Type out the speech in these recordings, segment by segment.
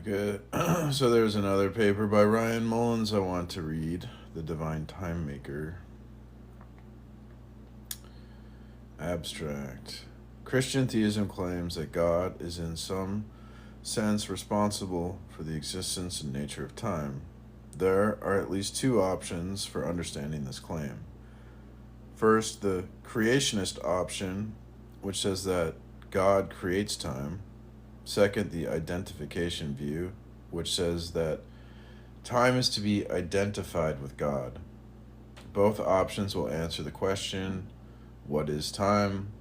Okay, so there's another paper by Ryan Mullins I want to read, The Divine Time Maker. Abstract. Christian theism claims that God is in some sense responsible for the existence and nature of time. There are at least two options for understanding this claim. First, the creationist option, which says that God creates time. Second, the identification view, which says that time is to be identified with God. Both options will answer the question, what is time,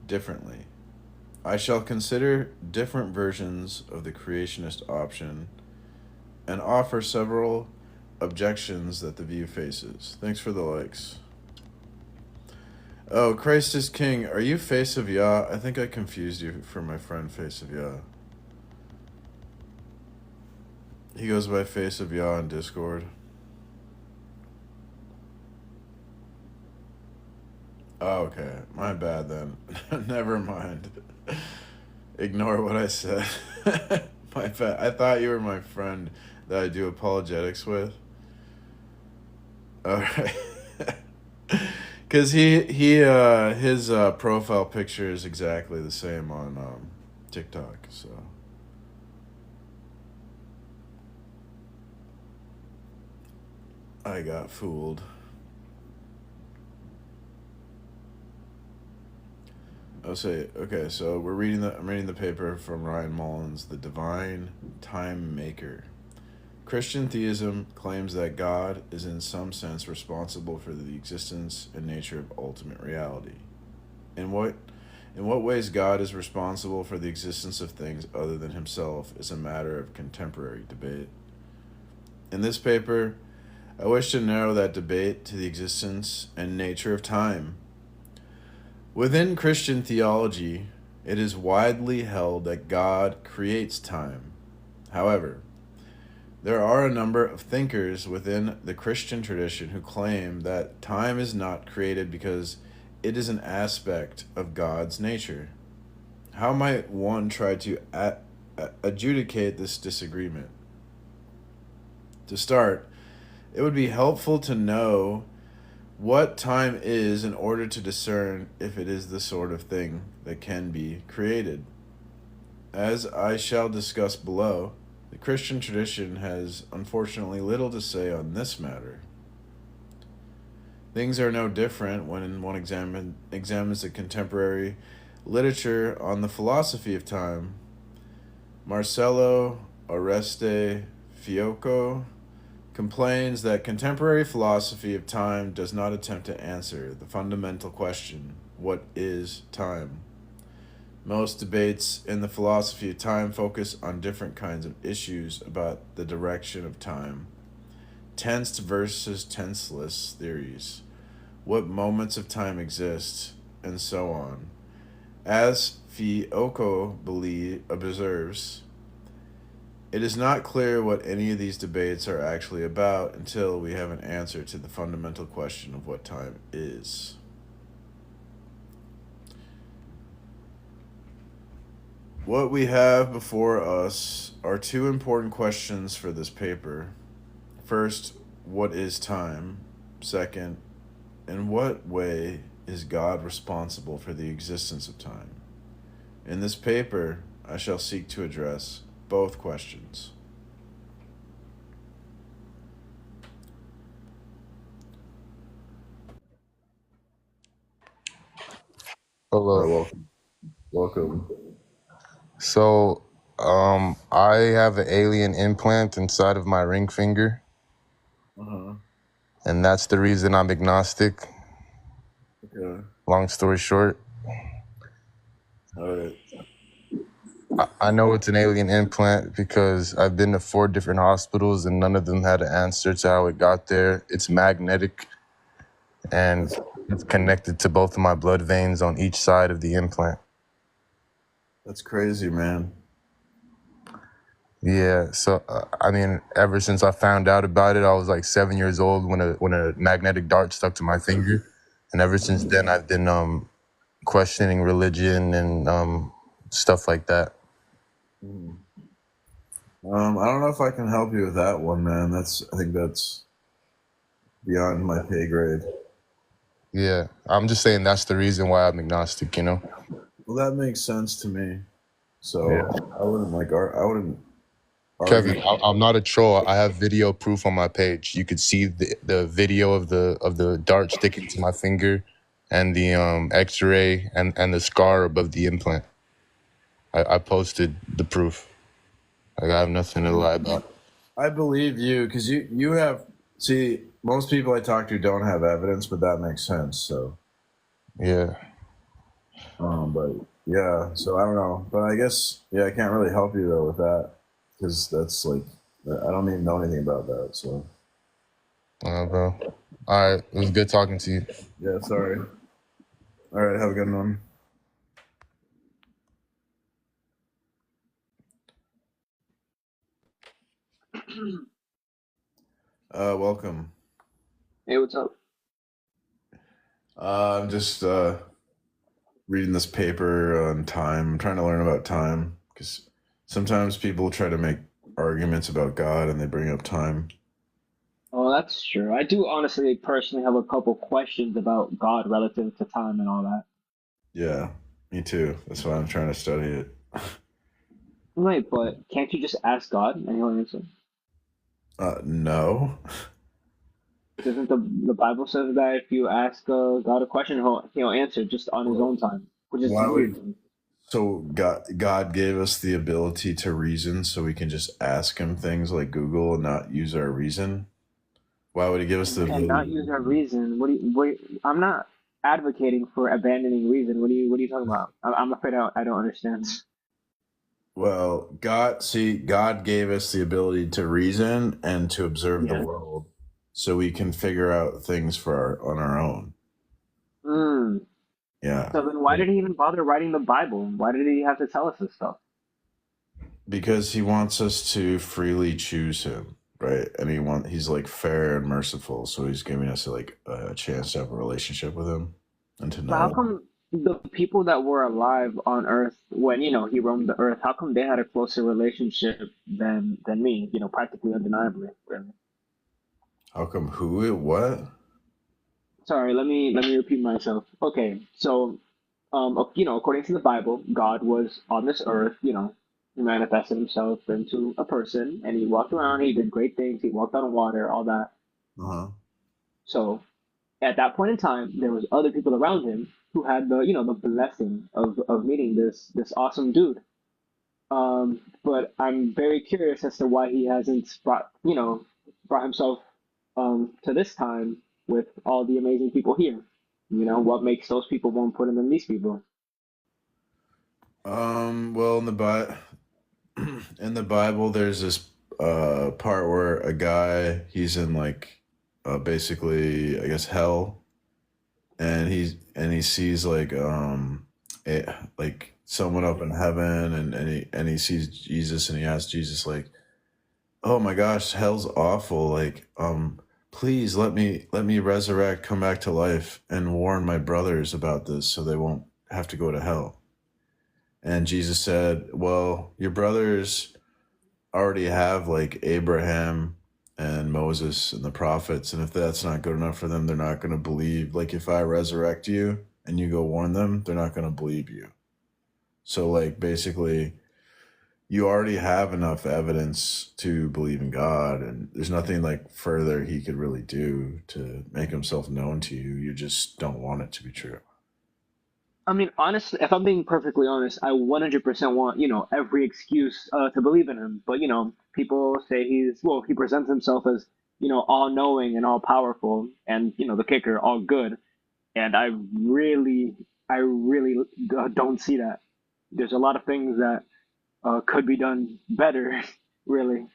differently. I shall consider different versions of the creationist option and offer several objections that the view faces. Thanks for the likes. Oh, Christ is King. Are you Face of Yah? I think I confused you for my friend Face of Yah. He goes by Face of Yah on Discord. Oh, okay. My bad then. Never mind. Ignore what I said. My bad. I thought you were my friend that I do apologetics with. Alright. Cause his profile picture is exactly the same on TikTok, so I got fooled. I'll say okay. So I'm reading the paper from Ryan Mullins, The Divine Time Maker. Christian theism claims that God is in some sense responsible for the existence and nature of ultimate reality. In what ways God is responsible for the existence of things other than himself is a matter of contemporary debate. In this paper, I wish to narrow that debate to the existence and nature of time. Within Christian theology, it is widely held that God creates time. However, there are a number of thinkers within the Christian tradition who claim that time is not created because it is an aspect of God's nature. How might one try to adjudicate this disagreement? To start, it would be helpful to know what time is in order to discern if it is the sort of thing that can be created. As I shall discuss below, the Christian tradition has unfortunately little to say on this matter. Things are no different when one examines the contemporary literature on the philosophy of time. Marcello Oreste Fiocco complains that contemporary philosophy of time does not attempt to answer the fundamental question, what is time? Most debates in the philosophy of time focus on different kinds of issues about the direction of time. Tensed versus tenseless theories, what moments of time exist, and so on. As Fiocco observes, it is not clear what any of these debates are actually about until we have an answer to the fundamental question of what time is. What we have before us are two important questions for this paper. First, what is time? Second, in what way is God responsible for the existence of time? In this paper, I shall seek to address both questions. All Hello. right, welcome. So, I have an alien implant inside of my ring finger, Uh-huh. and that's the reason I'm agnostic. Okay. Long story short, All right. I know it's an alien implant because I've been to 4 different hospitals and none of them had an answer to how it got there. It's magnetic and That's it's connected to both of my blood veins on each side of the implant. that's crazy, man. Yeah, so I mean, ever since I found out about it, I was like 7 years old when a magnetic dart stuck to my finger, and ever since then I've been questioning religion and stuff like that. Mm. I don't know if I can help you with that one, man. I think that's beyond my pay grade. Yeah, I'm just saying that's the reason why I'm agnostic. Well, that makes sense to me. Yeah. So I wouldn't argue. Kevin, I'm not a troll. I have video proof on my page. You could see the video of the dart sticking to my finger, and the X-ray and the scar above the implant. I posted the proof. Like, I have nothing to lie about. I believe you because you have. See, most people I talk to don't have evidence, but that makes sense. So, Yeah. but yeah. So I don't know, but I guess yeah, I can't really help you though with that because that's like I don't even know anything about that. So Bro. All right. It was good talking to you. yeah, sorry. All right, have a good one. Welcome. Hey, what's up? I'm just reading this paper on time. I'm trying to learn about time because sometimes people try to make arguments about God and they bring up time. Oh, that's true. I do honestly personally have a couple questions about God relative to time and all that. Yeah, me too. That's why I'm trying to study it. Right, but can't you just ask God and he'll answer? No. Doesn't the Bible says that if you ask God a question, he'll answer just on his own time, which is Why weird would to me. so God gave us the ability to reason so we can just ask him things like Google and not use our reason? Why would he give us the And not ability? use our reason. I'm not advocating for abandoning reason. What are you talking about? I'm afraid I don't understand. Well, God gave us the ability to reason and to observe the Yeah. world so we can figure out things on our own. Mm. Yeah. So then why did he even bother writing the Bible? Why did he have to tell us this stuff? Because he wants us to freely choose him, right? And he's like fair and merciful, so he's giving us like a chance to have a relationship with him and to But how know him. come the people that were alive on Earth when, he roamed the Earth, how come they had a closer relationship than me, practically undeniably, really? How come who what? Sorry, let me repeat myself. Okay, so according to the Bible, God was on this earth, he manifested himself into a person and he walked around, he did great things, he walked on water, all that. Uh-huh. So at that point in time, there was other people around him who had the blessing of meeting this awesome dude. But I'm very curious as to why he hasn't brought himself to this time with all the amazing people here. What makes those people more important than these people? Well, in the Bible, there's this part where a guy he's in like basically I guess hell, and he sees like like someone up in heaven, and he sees Jesus, and he asks Jesus like, "Oh my gosh, hell's awful! Like, please let me resurrect, come back to life, and warn my brothers about this so they won't have to go to hell." And Jesus said, "Well, your brothers already have like Abraham and Moses and the prophets, and if that's not good enough for them, they're not going to believe. Like if I resurrect you and you go warn them, they're not going to believe you. So like basically you already have enough evidence to believe in God, and there's nothing like further he could really do to make himself known to you. You just don't want it to be true." I mean, honestly, if I'm being perfectly honest, I 100% want, every excuse to believe in him. But, people say he presents himself as, all knowing and all powerful and, the kicker, all good. And I really don't see that. There's a lot of things that could be done better, really.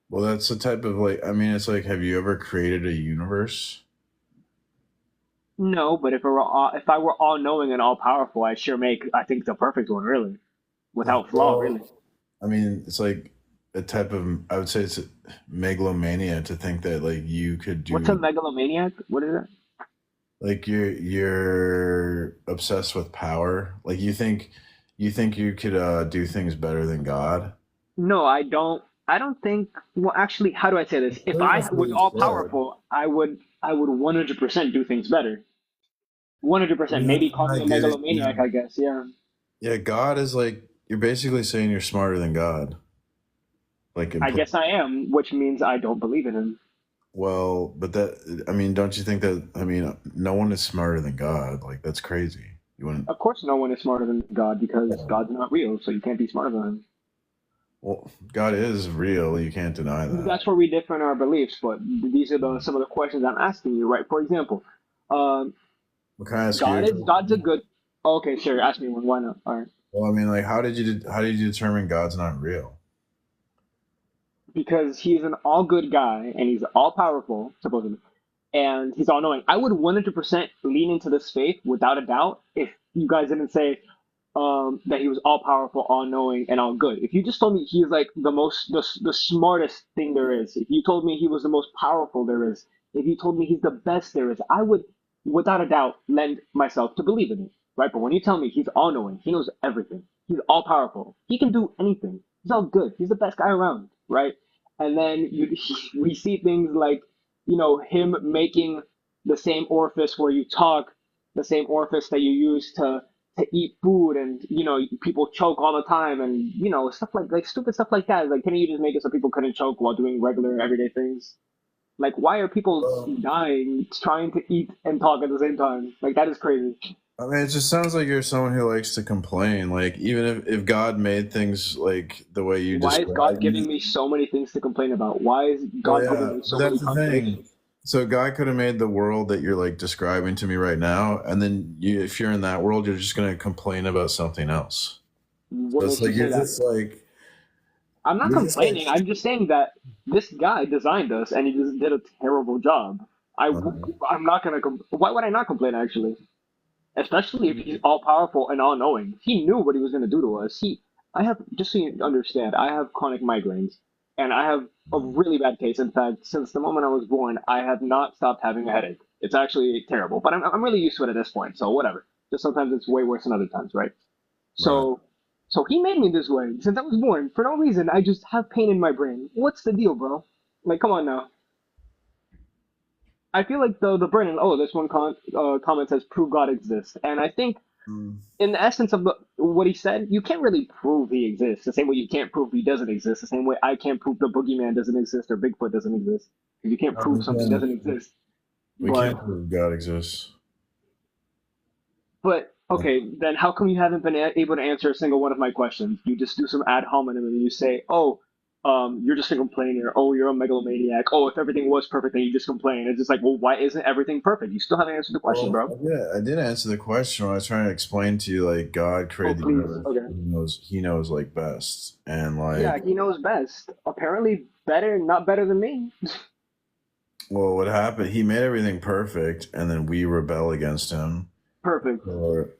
Well, that's the type of like, I mean, it's like, have you ever created a universe? No, but if I were all knowing and all powerful, I'd sure make, I think, the perfect one, really, without flaw, really. Well, I mean, it's like a type of, I would say it's megalomania to think that like you could What's a do, megalomaniac? What is that? like you're obsessed with power. Like you think you could do things better than God. No, I don't. I don't think. Well, actually, how do I say this? If Pretty I much what was you all said. powerful, I would 100% do things better. 100%. Yeah, Maybe call I me a get it. Yeah. megalomaniac, I guess. Yeah. Yeah, God is like you're basically saying you're smarter than God. Like I guess I am, which means I don't believe in him. well, but that I mean, don't you think that I mean, no one is smarter than God. Like that's crazy. You wouldn't Of course, no one is smarter than God because yeah. God's not real, so you can't be smarter than him. Well, God is real. You can't deny that. That's where we differ in our beliefs, but these are some of the questions I'm asking you, right? For example, um, What can I ask you? God's a good. Okay, sure. Ask me one. Why not? All right. Well, I mean, like, how did you determine God's not real? Because he's an all good guy and he's all powerful, supposedly, and he's all knowing. I would 100% lean into this faith without a doubt if you guys didn't say that he was all powerful, all knowing, and all good. If you just told me he's like the smartest thing there is, if you told me he was the most powerful there is, if you told me he's the best there is, I would, without a doubt, lend myself to believe in it, right? But when you tell me he's all knowing, he knows everything, he's all powerful, he can do anything, he's all good, he's the best guy around, right? And then we see things like, him making the same orifice where you talk, the same orifice that you use to eat food, and people choke all the time, and stuff like stupid stuff like that. Like, can you just make it so people couldn't choke while doing regular everyday things? Like, why are people Well, dying trying to eat and talk at the same time? Like, that is crazy. I mean, it just sounds like you're someone who likes to complain. Like, even if God made things like the way you Why is God described giving it, me so many things to complain about? Why is well, God yeah, putting me but so many that's the thing. contradictions? So God could have made the world that you're like describing to me right now, and then if you're in that world, you're just gonna complain about something else. What So it's makes you like say that? I'm not you're just like, complaining. I'm just saying that this guy designed us and he just did a terrible job. I'm not gonna. Why would I not complain? Actually, especially if he's all powerful and all knowing. He knew what he was going to do to us. I have, just so you understand, I have chronic migraines, and I have a really bad case. In fact, since the moment I was born, I have not stopped having a headache. It's actually terrible, but I'm really used to it at this point, so whatever. Just sometimes it's way worse than other times, right? right. So, so he made me this way. Since I was born, for no reason, I just have pain in my brain. What's the deal, bro? Like, come on now. I feel like the burden. Oh, this one comment says prove God exists, and I think Mm. in the essence of what he said, you can't really prove he exists. The same way you can't prove he doesn't exist. The same way I can't prove the boogeyman doesn't exist or Bigfoot doesn't exist. You can't prove We something can't, doesn't exist. we But can't prove God exists. okay, then how come you haven't been able to answer a single one of my questions? You just do some ad hominem and you say, "Oh, you're just a complainer. Oh, you're a megalomaniac. Oh, if everything was perfect, then you just complain." It's just like, well, why isn't everything perfect? You still haven't answered the question, Well, bro. I did answer the question when I was trying to explain to you, like God Oh, created the please. universe. Okay. He knows like best, and Yeah, like, he knows best. Apparently, better, not better than me. well, what happened? He made everything perfect, and then we rebel against him. Perfect. Or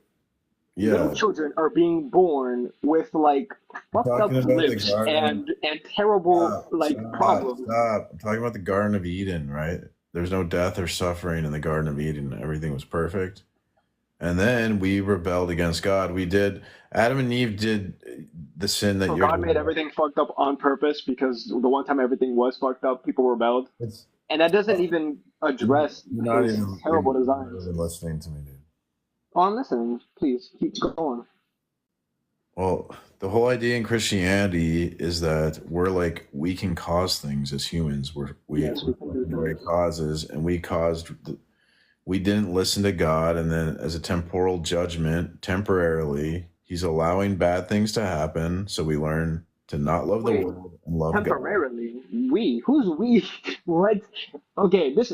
Little yeah, children are being born with like I'm fucked talking up about the lips garden. and terrible like problems. Stop. I'm talking about the Garden of Eden, right? There's no death or suffering in the Garden of Eden. Everything was perfect. And then we rebelled against God. We did, Adam and Eve did the sin that So you're God made doing. everything fucked up on purpose because the one time everything was fucked up, people rebelled, It's, and that doesn't even address his terrible you're not designs. even listening to me, dude. Oh, I'm listening. Please keep going. Well, the whole idea in Christianity is that we can cause things as humans. Yes, We're we can do secondary things. causes, and we didn't listen to God, and then as a temporal judgment, temporarily, He's allowing bad things to happen, so we learn to not love the Wait, world and love God. temporarily. We? Who's we? What? Okay, this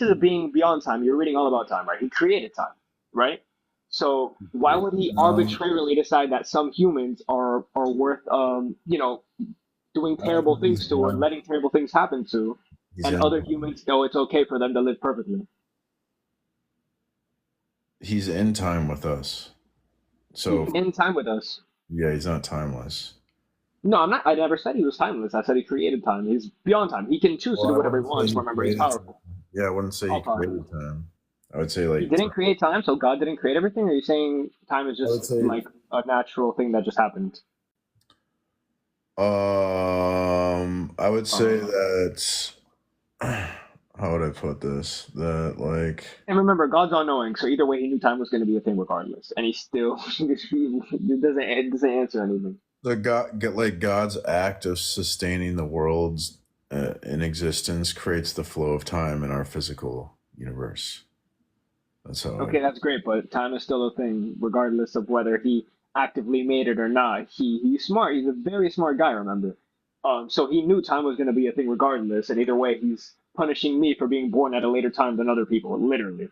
is a being beyond time. You're reading all about time, right? He created time, right? So why would he No, arbitrarily decide that some humans are worth doing terrible he's things to or letting terrible things happen to, he's and in other humans it's okay for them to live perfectly? he's in time with us. He's So in time with us. yeah, he's not timeless. No, I'm not. I never said he was timeless. I said he created time. He's beyond time. He can choose to Well, do I whatever he wouldn't say wants. he Remember, he's created powerful. time. Yeah, I wouldn't say he All powerful. created time. I would say He like didn't create time, so God didn't create everything? Or are you saying time is I would just say like a natural thing that just happened? I would say Uh, that how would I put this? That like and remember, God's all knowing, so either way, he knew time was going to be a thing regardless, and he still it doesn't answer anything. the God, like God's act of sustaining the worlds in existence creates the flow of time in our physical universe. That's how I. Okay, that's great, but time is still a thing, regardless of whether he actively made it or not. He's smart. He's a very smart guy. Remember, so he knew time was going to be a thing regardless, and either way, he's punishing me for being born at a later time than other people. Literally,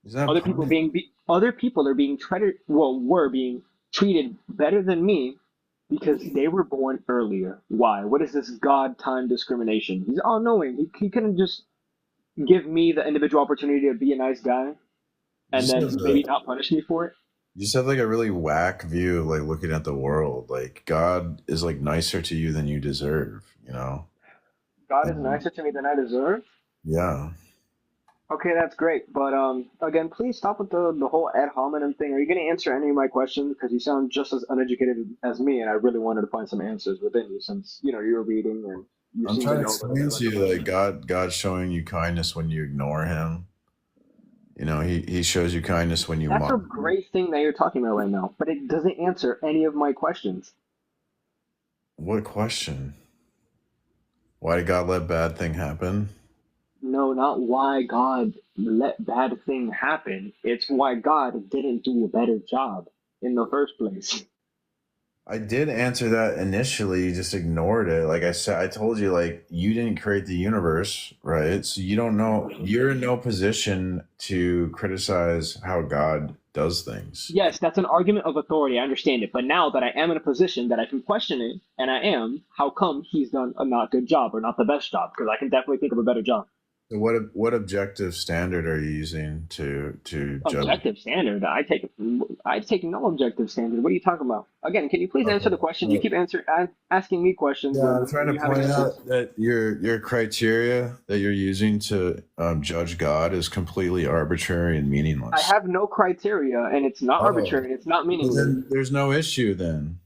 Is that punny? other people are being treated were being treated better than me because they were born earlier. Why? What is this God time discrimination? He's all knowing. He couldn't just give me the individual opportunity to be a nice guy You and just then have maybe not punish me for it. you just have like a really whack view of like looking at the world. Like God is like nicer to you than you deserve, you know? God is Um, nicer to me than I deserve. yeah. Okay, that's great. But again, please stop with the whole ad hominem thing. Are you going to answer any of my questions? Because you sound just as uneducated as me, and I really wanted to find some answers within you, since you're reading and you I'm seem to trying to know a little bit explain about to your you like religion. God's showing you kindness when you ignore him. You know, he shows you kindness when you That's a mock him. great thing that you're talking about right now, but it doesn't answer any of my questions. What question? Why did God let bad thing happen? No, not why God let bad thing happen. It's why God didn't do a better job in the first place. I did answer that initially, you just ignored it. Like I said, I told you, like, you didn't create the universe, right? So you don't know, you're in no position to criticize how God does things. Yes, that's an argument of authority. I understand it. But now that I am in a position that I can question it, and I am, how come he's done a not good job or not the best job? Because I can definitely think of a better job. So what objective standard are you using to judge? Objective standard. I take no objective standard. What are you talking about? Again, can you please answer the question? You Okay. keep asking me questions Yeah, I'm when trying to you have point answers. out that your criteria that you're using to judge God is completely arbitrary and I meaningless. have no criteria, and it's not Oh, arbitrary. It's not well meaningless. then there's no issue then.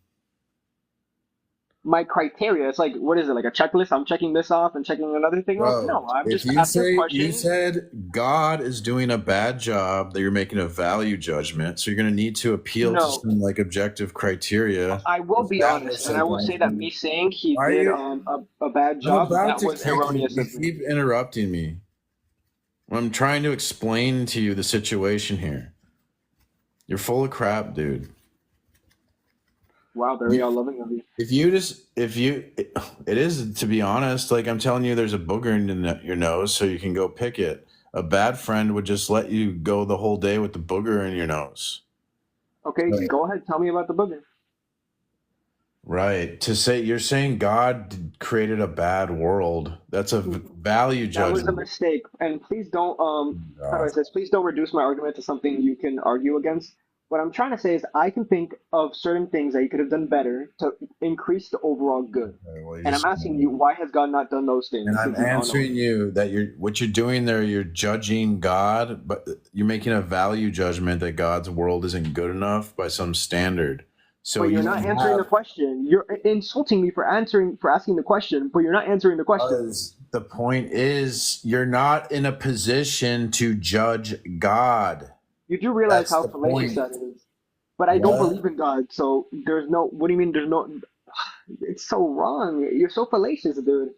My criteria, it's like, what is it, like a checklist? I'm checking this off and checking another thing off? Bro, No, I'm if just you asking a say you question. said God is doing a bad job, that you're making a value judgment, so you're going to need to appeal to No, some like objective criteria I to will be honest, establish and I that will God's say that doing. me saying he Why are did you? a bad I'm job, about that to was kick you. erroneous You of me. keep interrupting me. I'm trying to explain to you the situation here. You're full of crap, dude. Wow, very You, all loving of you. it is, to be honest, like I'm telling you, there's a booger in your nose, so you can go pick it. A bad friend would just let you go the whole day with the booger in your nose. Okay, Right. go ahead, tell me about the booger. Right. To say you're saying God created a bad world. That's a value That was a judgment. mistake, and please don't how do I God. say this? Please don't reduce my argument to something you can argue against. What I'm trying to say is I can think of certain things that you could have done better to increase the overall good. Okay, well, you And I'm just asking you, why has God not done those and things I'm since he's all knowing? answering you that you're what you're doing there, you're judging God, but you're making a value judgment that God's world isn't good enough by some standard. So But you're you not answering the have question. You're insulting me for asking the question, but you're not answering the question. because the point is you're not in a position to judge God. You do realize That's how the fallacious point. that is. But I don't believe What? in God, so there's no. What do you mean? There's no. It's so wrong. You're so fallacious, dude.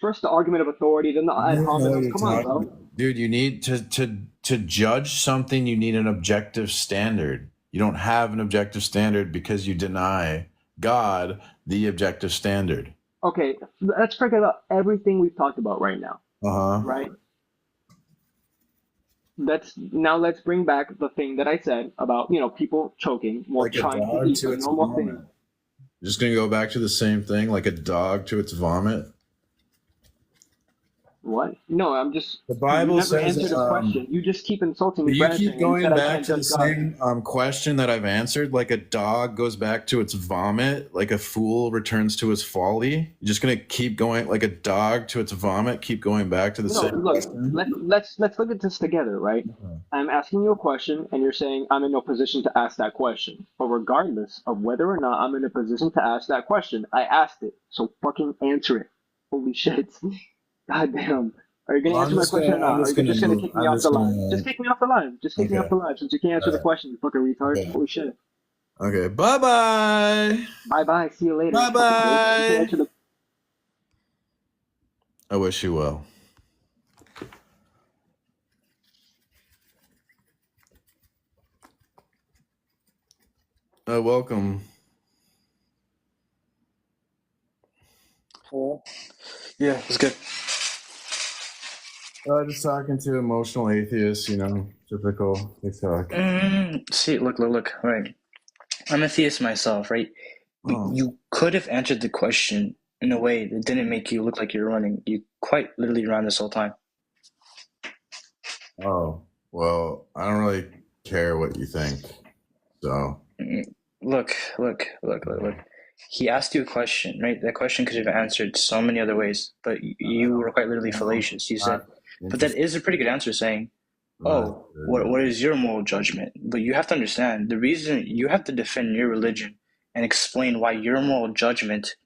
First the argument of authority, then the You ad don't even know what hominems. you're Come on, talking bro. about. Dude, you need to judge something, you need an objective standard. You don't have an objective standard because you deny God the objective standard. Okay, let's forget about everything we've talked about right now, Uh-huh. right? Let's bring back the thing that I said about people choking while Like a trying to dog eat to a its normal vomit. thing. Just gonna go back to the same thing, like a dog to its vomit. What? No, I'm just. The You Bible never says, answered a question. You just keep insulting me for you keep answering, and you said going I back can't to the judge God. same question that I've answered, like a dog goes back to its vomit, like a fool returns to his folly. You're just gonna keep going, like a dog to its vomit, keep going back to the No, same look, question. let's look at this together, right? Okay. I'm asking you a question, and you're saying I'm in no position to ask that question. But regardless of whether or not I'm in a position to ask that question, I asked it. So fucking answer it. Holy shit. God damn. Are you gonna Well, answer my question or I'm not? Or are just you gonna just gonna move. kick me I'm off the just line? Just gonna. kick me off the line. Just kick me off Okay. the line since you can't answer the question, you fucking retard. Okay. Holy shit. Okay. Bye bye. Bye bye. See you later. Bye Fucking bitch. You can bye. answer the. I wish you well. Welcome. Yeah, it's good. Just talking to emotional atheists, typical TikTok. See, look. Right. I'm a theist myself, right? But Oh, you could have answered the question in a way that didn't make you look like you're running. You quite literally ran this whole time. oh. Well, I don't really care what you think. So, Mm, Look. He asked you a question, right? That question could have answered so many other ways, but I you were quite don't literally know. fallacious. You said, Not but that interested. is a pretty good answer saying, I'm not oh, interested. what is your moral judgment? But you have to understand the reason you have to defend your religion and explain why your moral judgment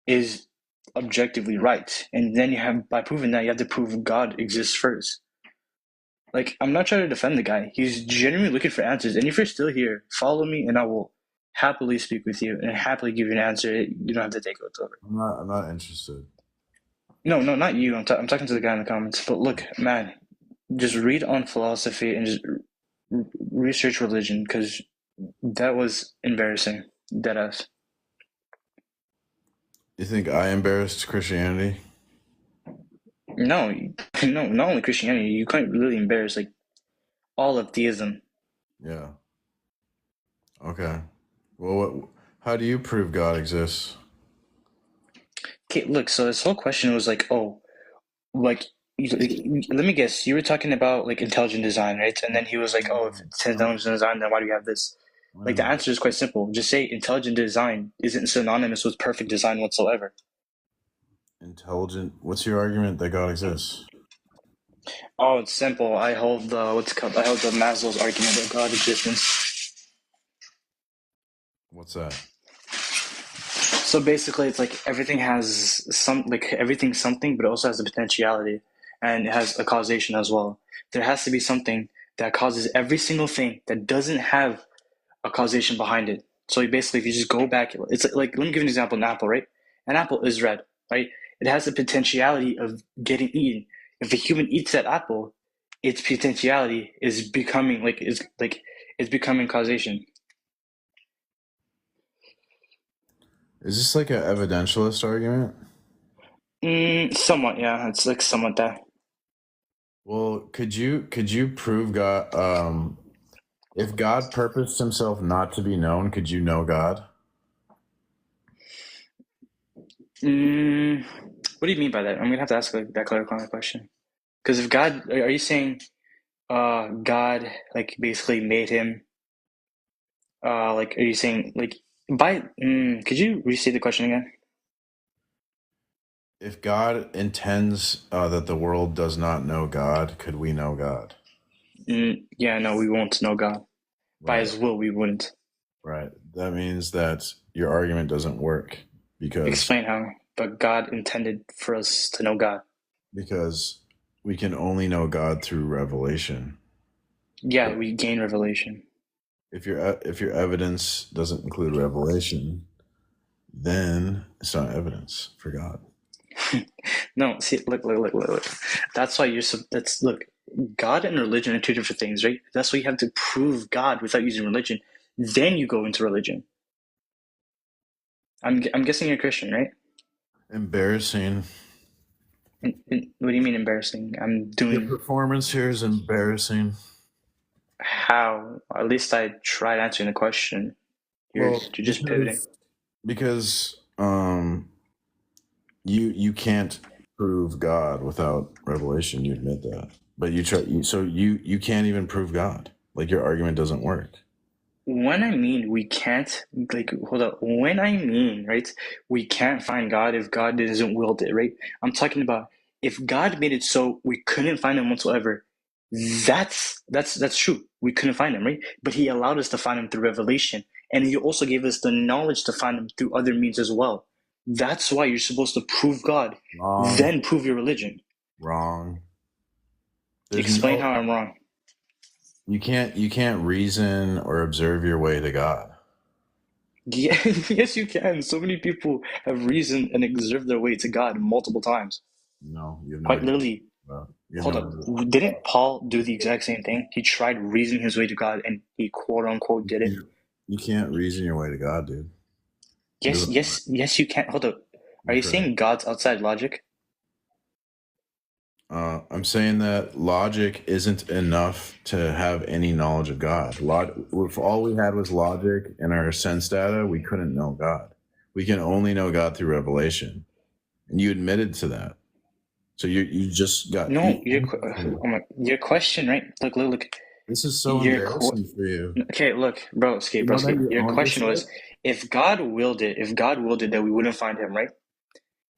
is objectively right. And then you have, by proving that, you have to prove God exists first. Like, I'm not trying to defend the guy. He's genuinely looking for answers. And if you're still here, follow me and I will happily speak with you and happily give you an answer. You don't have to take it over. I'm not interested. No, not you. I'm talking to the guy in the comments. But look, man, just read on philosophy and just research religion because that was embarrassing. Deadass. You think I embarrassed Christianity? No, no, not only Christianity. You can't really embarrass like all of theism. Yeah. Okay. Well, how do you prove God exists? Okay, look. So this whole question was like, oh, like, let me guess. You were talking about like intelligent design, right? And then he was like, oh, if it's intelligent design, then why do you have this? I Like the know. answer is quite simple. Just say intelligent design isn't synonymous with perfect design whatsoever. Intelligent. What's your argument that God exists? Oh, it's simple. I hold the what's it called? I hold the Maslow's argument of God existence. What's that? So basically, it's like everything has everything's something, but it also has a potentiality, and it has a causation as well. There has to be something that causes every single thing that doesn't have a causation behind it. So basically, if you just go back, it's like let me give you an example. An apple, right? An apple is red, right? It has the potentiality of getting eaten. If a human eats that apple, its potentiality is becoming it's becoming causation. Is this like an evidentialist argument? Somewhat, yeah. It's like somewhat that. Well, could you prove God? If God purposed Himself not to be known, could you know God? Mm, what do you mean by that? I'm gonna have to ask like that clarifying question. Because if God, are you saying, God like basically made him? Like, are you saying like by? Could you restate the question again? If God intends that the world does not know God, could we know God? Yeah, no, we won't know God by Right, His will. We wouldn't. right. That means that your argument doesn't work because Explain how. But God intended for us to know God. because we can only know God through revelation. Yeah, we gain revelation. If your evidence doesn't include revelation, then it's not evidence for God. No, see, look. That's why you're so. That's look. God and religion are two different things, right? That's why you have to prove God without using religion. Then you go into religion. I'm guessing you're Christian, right? Embarrassing. What do you mean embarrassing? I'm Your doing performance here is embarrassing. how? At least I tried answering the question. You're Well, you're just pivoting. because you can't prove God without revelation. You admit that, but you can't even prove God. Like your argument doesn't work. When I mean we can't, like, hold up. When I mean, right, we can't find God if God doesn't will it, right? I'm talking about if God made it so we couldn't find him whatsoever. That's true. We couldn't find him, right? But he allowed us to find him through revelation, and he also gave us the knowledge to find him through other means as well. That's why you're supposed to prove God, Wrong. then prove your religion. Wrong. Explain how I'm wrong. You can't reason or observe your way to God. Yeah, yes, you can. So many people have reasoned and observed their way to God multiple times. No, you have no Quite idea. literally. Hold up. Didn't Paul do the exact same thing? He tried reasoning his way to God, and he quote unquote did it. You can't reason your way to God, dude. Yes, you can. Hold up. Are you saying God's outside logic? I'm saying that logic isn't enough to have any knowledge of God. If all we had was logic and our sense data, we couldn't know God. We can only know God through revelation, and you admitted to that. So you just got your question, right? Look. This is so embarrassing for you. Okay, look, bro, Skate. Your question was, if God willed it that we wouldn't find him, right?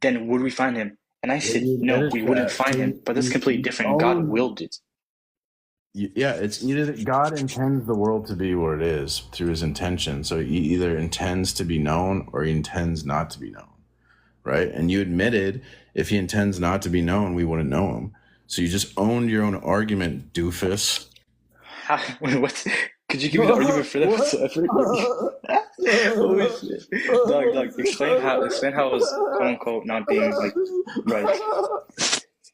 Then would we find him? And I said, no, we wouldn't find him. But that's completely different. God willed it. Yeah, it's either that God intends the world to be what it is through his intention. So he either intends to be known or he intends not to be known, right? And you admitted if he intends not to be known, we wouldn't know him. So you just owned your own argument, doofus. What? Could you give me the argument for that? Holy shit. Dog, explain how it was quote unquote not being like right.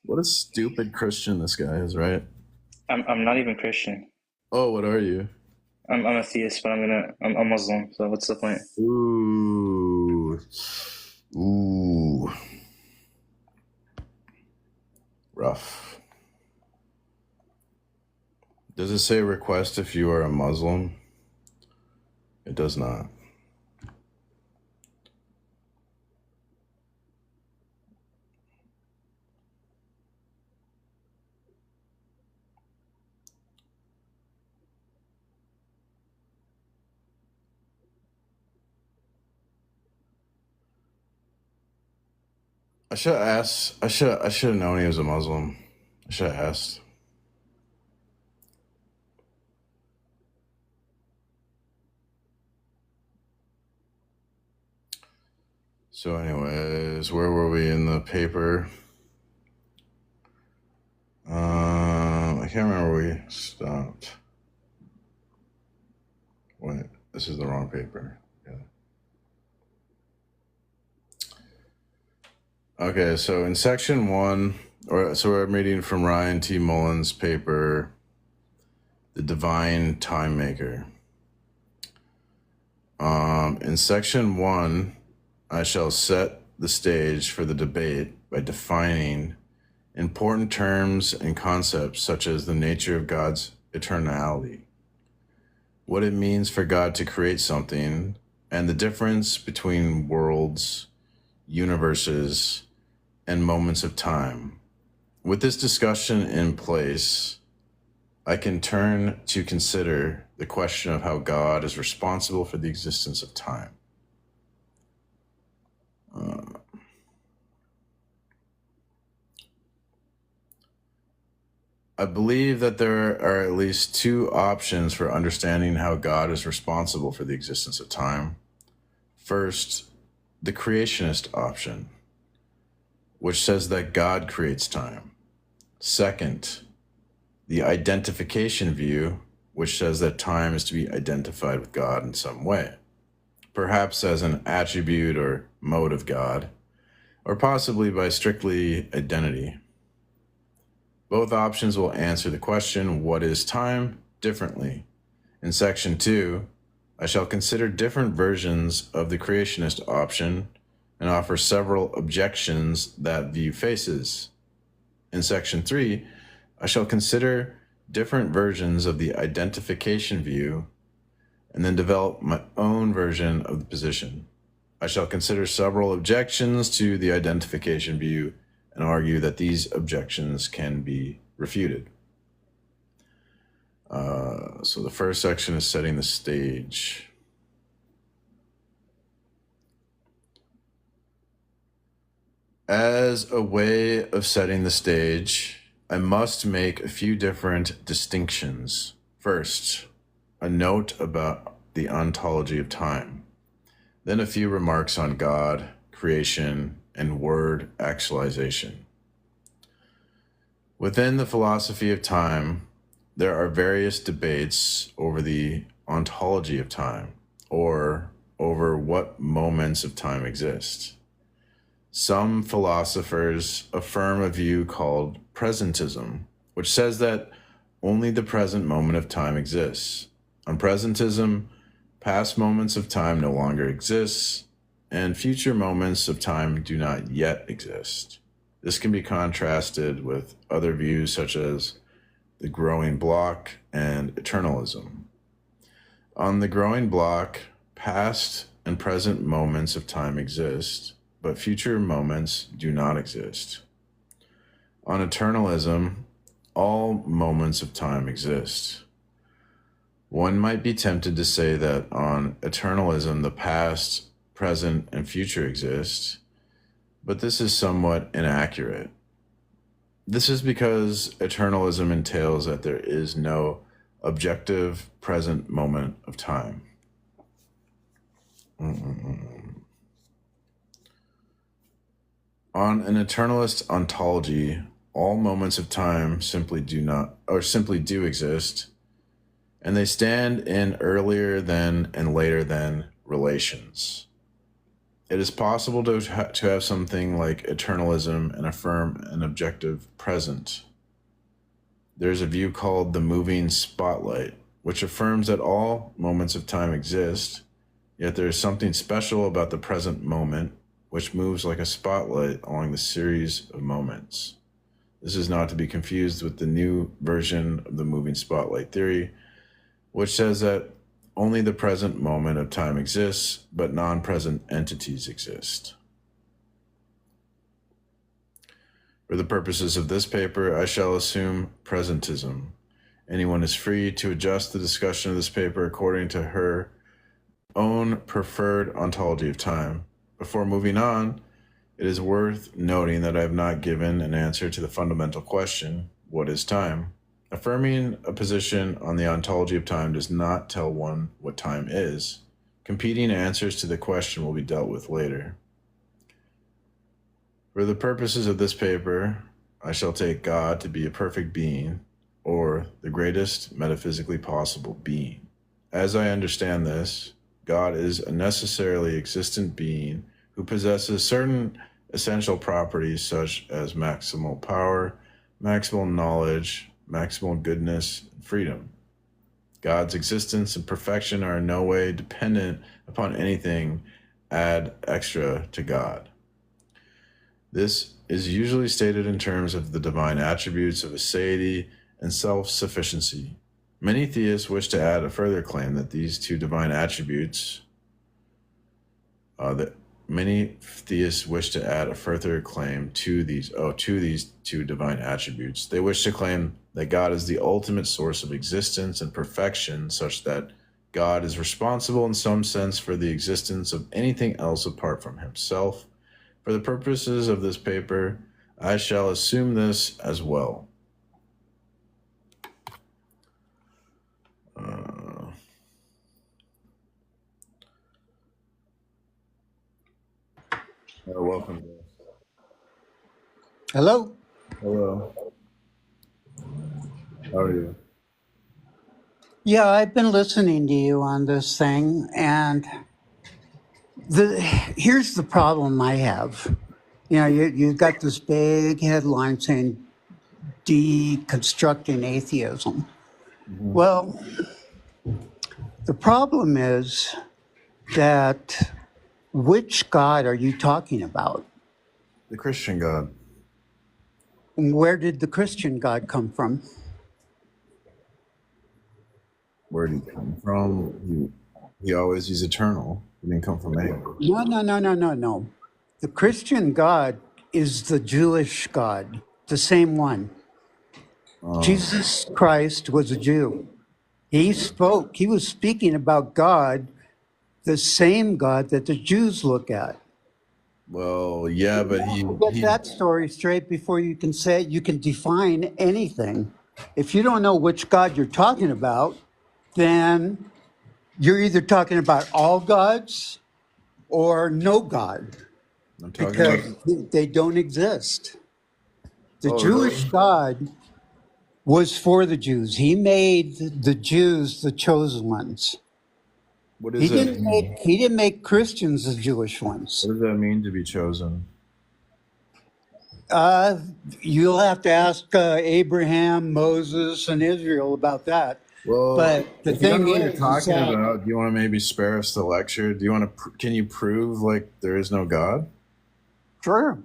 What a stupid Christian this guy is, right? I'm not even Christian. Oh, what are you? I'm a theist, but I'm Muslim, so what's the point? Ooh. Rough. Does it say request if you are a Muslim? It does not. I should have asked. I should have known he was a Muslim. I should have asked. So anyways, where were we in the paper? I can't remember where we stopped. Wait, this is the wrong paper. Yeah. Okay, so in section 1, so we're reading from Ryan T. Mullins' paper, The Divine Time Maker. In section 1, I shall set the stage for the debate by defining important terms and concepts such as the nature of God's eternality, what it means for God to create something, and the difference between worlds, universes, and moments of time. With this discussion in place, I can turn to consider the question of how God is responsible for the existence of time. I believe that there are at least 2 options for understanding how God is responsible for the existence of time. First, the creationist option, which says that God creates time. Second, the identification view, which says that time is to be identified with God in some way, perhaps as an attribute or mode of God, or possibly by strictly identity. Both options will answer the question, what is time, differently. In section 2, I shall consider different versions of the creationist option and offer several objections that view faces. In section 3, I shall consider different versions of the identification view and then develop my own version of the position. I shall consider several objections to the identification view and argue that these objections can be refuted. So the first section is setting the stage. As a way of setting the stage, I must make a few different distinctions. First, a note about the ontology of time. Then a few remarks on God, creation, and word actualization. Within the philosophy of time, there are various debates over the ontology of time, or over what moments of time exist. Some philosophers affirm a view called presentism, which says that only the present moment of time exists. On presentism, past moments of time no longer exist, and future moments of time do not yet exist. This can be contrasted with other views such as the growing block and eternalism. On the growing block, past and present moments of time exist, but future moments do not exist. On eternalism, all moments of time exist. One might be tempted to say that on eternalism, the past, present, and future exist, but this is somewhat inaccurate. This is because eternalism entails that there is no objective present moment of time. On an eternalist ontology, all moments of time simply do exist, and they stand in earlier than and later than relations. It is possible to have something like eternalism and affirm an objective present. There's a view called the moving spotlight, which affirms that all moments of time exist, yet there is something special about the present moment, which moves like a spotlight along the series of moments. This is not to be confused with the new version of the moving spotlight theory, which says that only the present moment of time exists, but non-present entities exist. For the purposes of this paper, I shall assume presentism. Anyone is free to adjust the discussion of this paper according to her own preferred ontology of time. Before moving on, it is worth noting that I have not given an answer to the fundamental question, what is time? Affirming a position on the ontology of time does not tell one what time is. Competing answers to the question will be dealt with later. For the purposes of this paper, I shall take God to be a perfect being, or the greatest metaphysically possible being. As I understand this, God is a necessarily existent being who possesses certain essential properties such as maximal power, maximal knowledge, maximal goodness, and freedom. God's existence and perfection are in no way dependent upon anything ad extra to God. This is usually stated in terms of the divine attributes of aseity and self-sufficiency. Many theists wish to add a further claim that these two divine attributes Many theists wish to add a further claim to these two divine attributes. They wish to claim that God is the ultimate source of existence and perfection, such that God is responsible in some sense for the existence of anything else apart from himself. For the purposes of this paper, I shall assume this as well. Welcome. Hello? Hello. How are you? Yeah, I've been listening to you on this thing, and here's the problem I have. You know, you've got this big headline saying deconstructing atheism. Mm-hmm. Well, the problem is that which God are you talking about? The Christian God. Where did the Christian God come from? Where did he come from? He's eternal. He didn't come from anywhere. No. The Christian God is the Jewish God, the same one. Oh, Jesus Christ was a Jew. He was speaking about God, the same God that the Jews look at. well, yeah, but Get that story straight before you can say you can define anything. If you don't know which God you're talking about, then you're either talking about all gods or no God, I'm talking because about. they don't exist. The Oh, Jewish really? God was for the Jews. He made the Jews the chosen ones. What does that mean? He didn't make Christians the Jewish ones. What does that mean to be chosen? Uh, you'll have to ask Abraham, Moses, and Israel about that. Well, But the if you don't thing know what you're is talking that about, do you want to maybe spare us the lecture? Do you want to? Can you prove like there is no God? sure,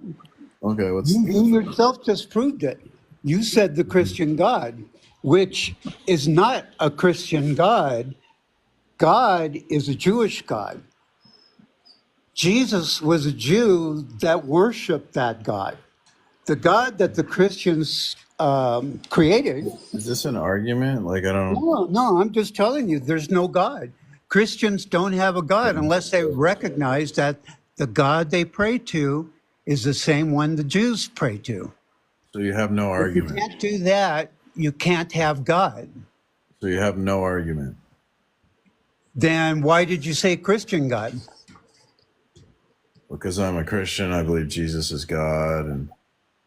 Okay, you yourself just proved it. You said the Christian God, which is not a Christian God. God is a Jewish God. Jesus was a Jew that worshiped that God. The God that the Christians created. is this an argument? Like I don't. No, no, I'm just telling you, there's no God. Christians don't have a God unless they recognize that the God they pray to is the same one the Jews pray to. So you have no If you argument. can't do that, you can't have God. So you have no argument. Then why did you say Christian God? Because I'm a Christian, I believe Jesus is God, and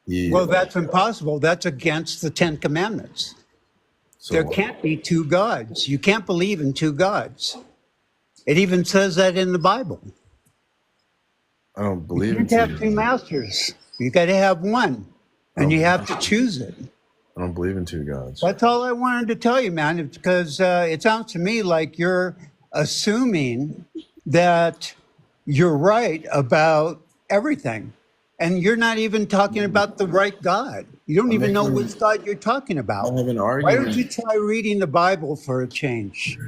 He. Well, that's impossible. That's against the Ten Commandments. There So can't be two gods. You can't believe in two gods. It even says that in the Bible. I don't You believe in can't two have two gods. masters. You got to have one, I and don't. you have to choose it. I don't believe in two gods. That's all I wanted to tell you, man, because it sounds to me like you're assuming that you're right about everything. And you're not even talking about the right God. You don't I'm even know making. which God you're talking I about. have an Why don't you argument. try reading the Bible for a change?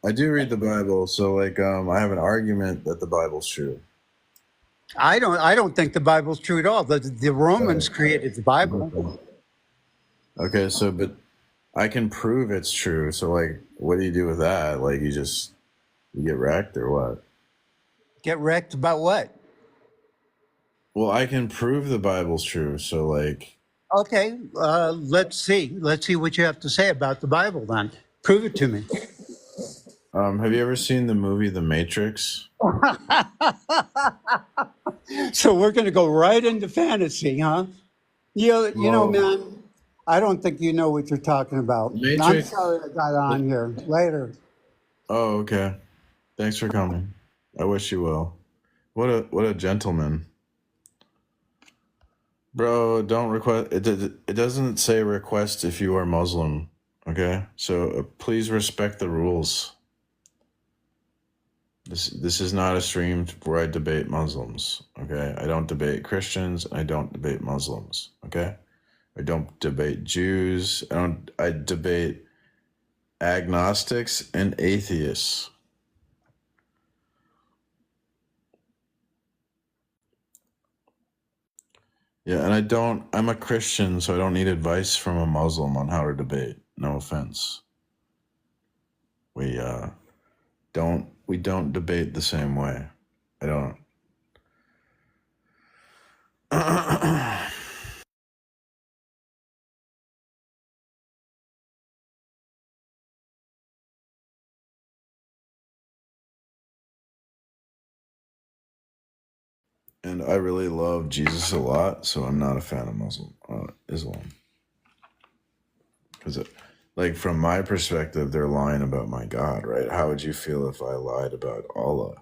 I do read the Bible, so like I have an argument that the Bible's true. I don't think the Bible's true at all. The Romans created the Bible. Okay, so but I can prove it's true. So like, what do you do with that? Like, you get wrecked or what? Get wrecked about what? Well, I can prove the Bible's true. So like, Okay, let's see. Let's see what you have to say about the Bible then. Prove it to me. have you ever seen the movie The Matrix? So we're going to go right into fantasy, huh? You know, Well, man, I don't think you know what you're talking about. The I'm Matrix. sorry I got on here. Later. Oh, okay. Thanks for coming. I wish you well. What a gentleman, bro. Don't request. It doesn't say request if you are Muslim. Okay, so please respect the rules. This is not a stream where I debate Muslims. Okay, I don't debate Christians. I don't debate Muslims. Okay, I don't debate Jews. I debate agnostics and atheists. Yeah, and I'm a Christian, so I don't need advice from a Muslim on how to debate. No offense. We don't debate the same way. I don't. And I really love Jesus a lot, so I'm not a fan of Islam. Because, like, from my perspective, they're lying about my God, right? How would you feel if I lied about Allah?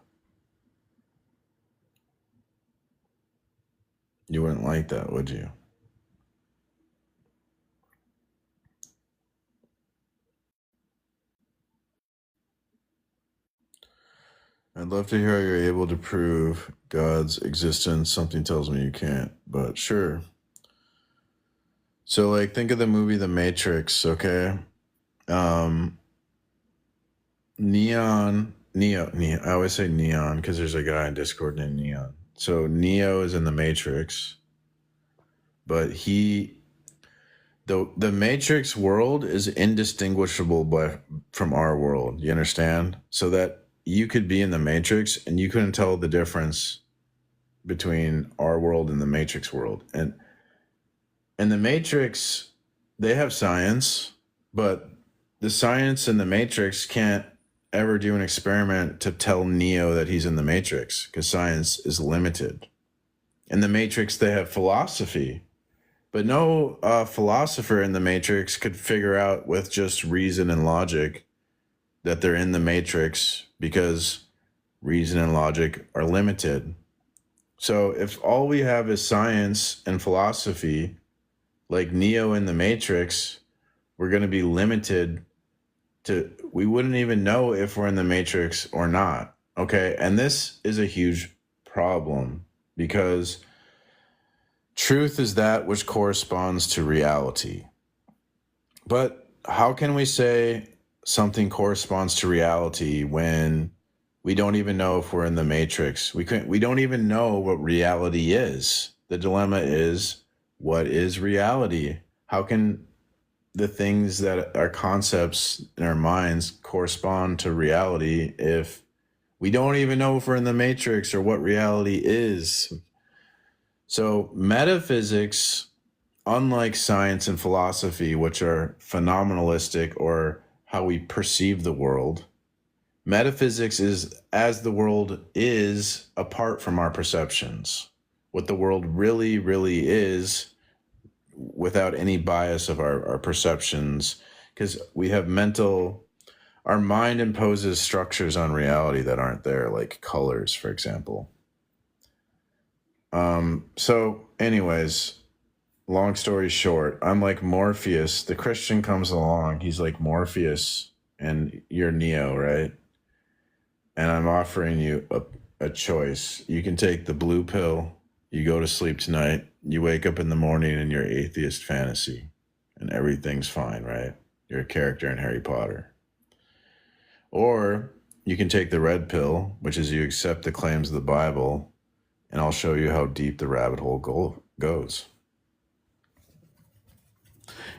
You wouldn't like that, would you? I'd love to hear how you're able to prove God's existence. Something tells me you can't, but sure. So, like, think of the movie The Matrix, okay? Um, Neo. I always say Neon because there's a guy in Discord named Neon. So Neo is in the Matrix, but the Matrix world is indistinguishable from our world. You understand? So that you could be in the Matrix and you couldn't tell the difference between our world and the Matrix world. And in the Matrix, they have science, but the science in the Matrix can't ever do an experiment to tell Neo that he's in the Matrix because science is limited. In the Matrix, they have philosophy, but no philosopher in the Matrix could figure out with just reason and logic that they're in the Matrix because reason and logic are limited. So if all we have is science and philosophy, like Neo in the Matrix, we're going to be limited to, we wouldn't even know if we're in the Matrix or not. Okay. And this is a huge problem because truth is that which corresponds to reality. But how can we say something corresponds to reality when we don't even know if we're in the Matrix? We don't even know what reality is. The dilemma is, what is reality? How can the things that are concepts in our minds correspond to reality if we don't even know if we're in the Matrix or what reality is? So metaphysics, unlike science and philosophy, which are phenomenalistic or how we perceive the world, metaphysics is as the world is apart from our perceptions. What the world really, really is without any bias of our perceptions, because we have our mind imposes structures on reality that aren't there, like colors, for example. So anyways, long story short, I'm like Morpheus. The Christian comes along. He's like Morpheus and you're Neo, right? And I'm offering you a choice. You can take the blue pill. You go to sleep tonight. You wake up in the morning in your atheist fantasy and everything's fine, right? You're a character in Harry Potter. Or you can take the red pill, which is you accept the claims of the Bible, and I'll show you how deep the rabbit hole goes.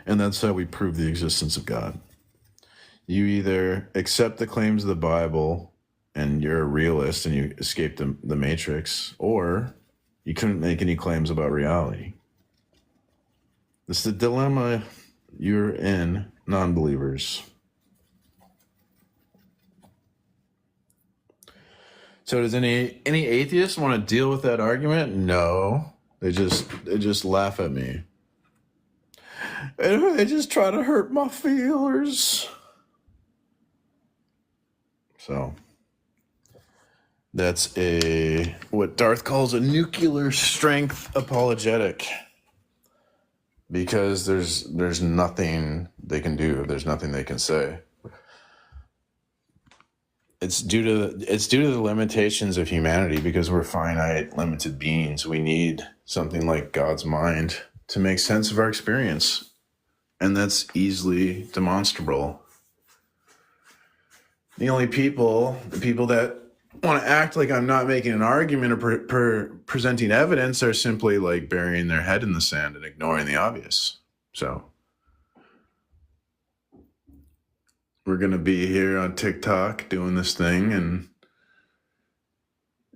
And that's how we prove the existence of God. You either accept the claims of the Bible and you're a realist and you escape the Matrix, or you couldn't make any claims about reality. This is the dilemma you're in, non-believers. So does any atheist want to deal with that argument? No. They just laugh at me. And they just try to hurt my feelers. So that's what Darth calls a nuclear strength apologetic. Because there's nothing they can do. There's nothing they can say. It's due to the limitations of humanity, because we're finite, limited beings. We need something like God's mind to make sense of our experience. And that's easily demonstrable. The people that want to act like I'm not making an argument or presenting evidence are simply like burying their head in the sand and ignoring the obvious. So we're going to be here on TikTok doing this thing and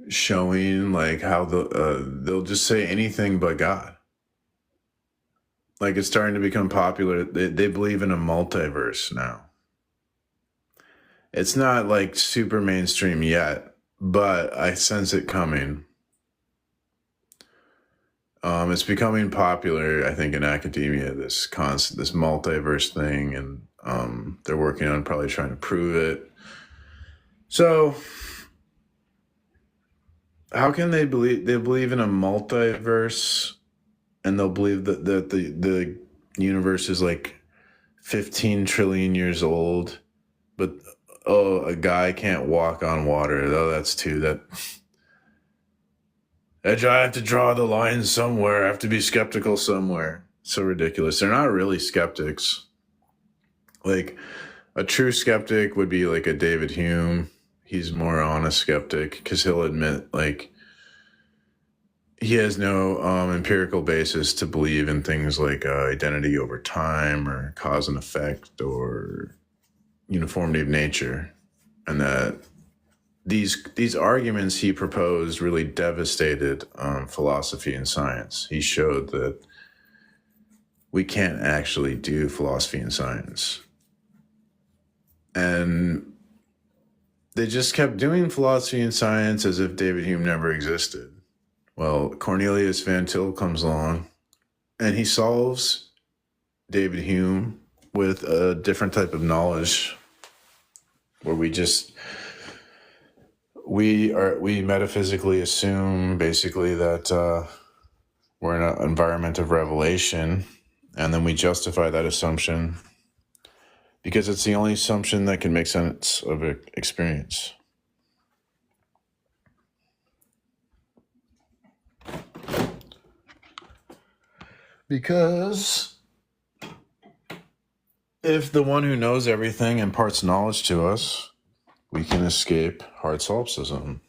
showing like how they'll just say anything but God. Like it's starting to become popular. They believe in a multiverse now. It's not like super mainstream yet, but I sense it coming. It's becoming popular, I think, in academia, this multiverse thing, and they're working on probably trying to prove it. So how can they believe in a multiverse, and they'll believe that the universe is like 15 trillion years old, but a guy can't walk on water. Oh, that's too I have to draw the line somewhere. I have to be skeptical somewhere. So ridiculous. They're not really skeptics. Like a true skeptic would be like a David Hume. He's more honest skeptic because he'll admit like he has no empirical basis to believe in things like identity over time or cause and effect or uniformity of nature, and that these arguments he proposed really devastated philosophy and science. He showed that we can't actually do philosophy and science, and they just kept doing philosophy and science as if David Hume never existed. Well, Cornelius Van Til comes along and he solves David Hume with a different type of knowledge where we metaphysically assume basically that we're in an environment of revelation, and then we justify that assumption because it's the only assumption that can make sense of experience. Because if the one who knows everything imparts knowledge to us, we can escape hard solipsism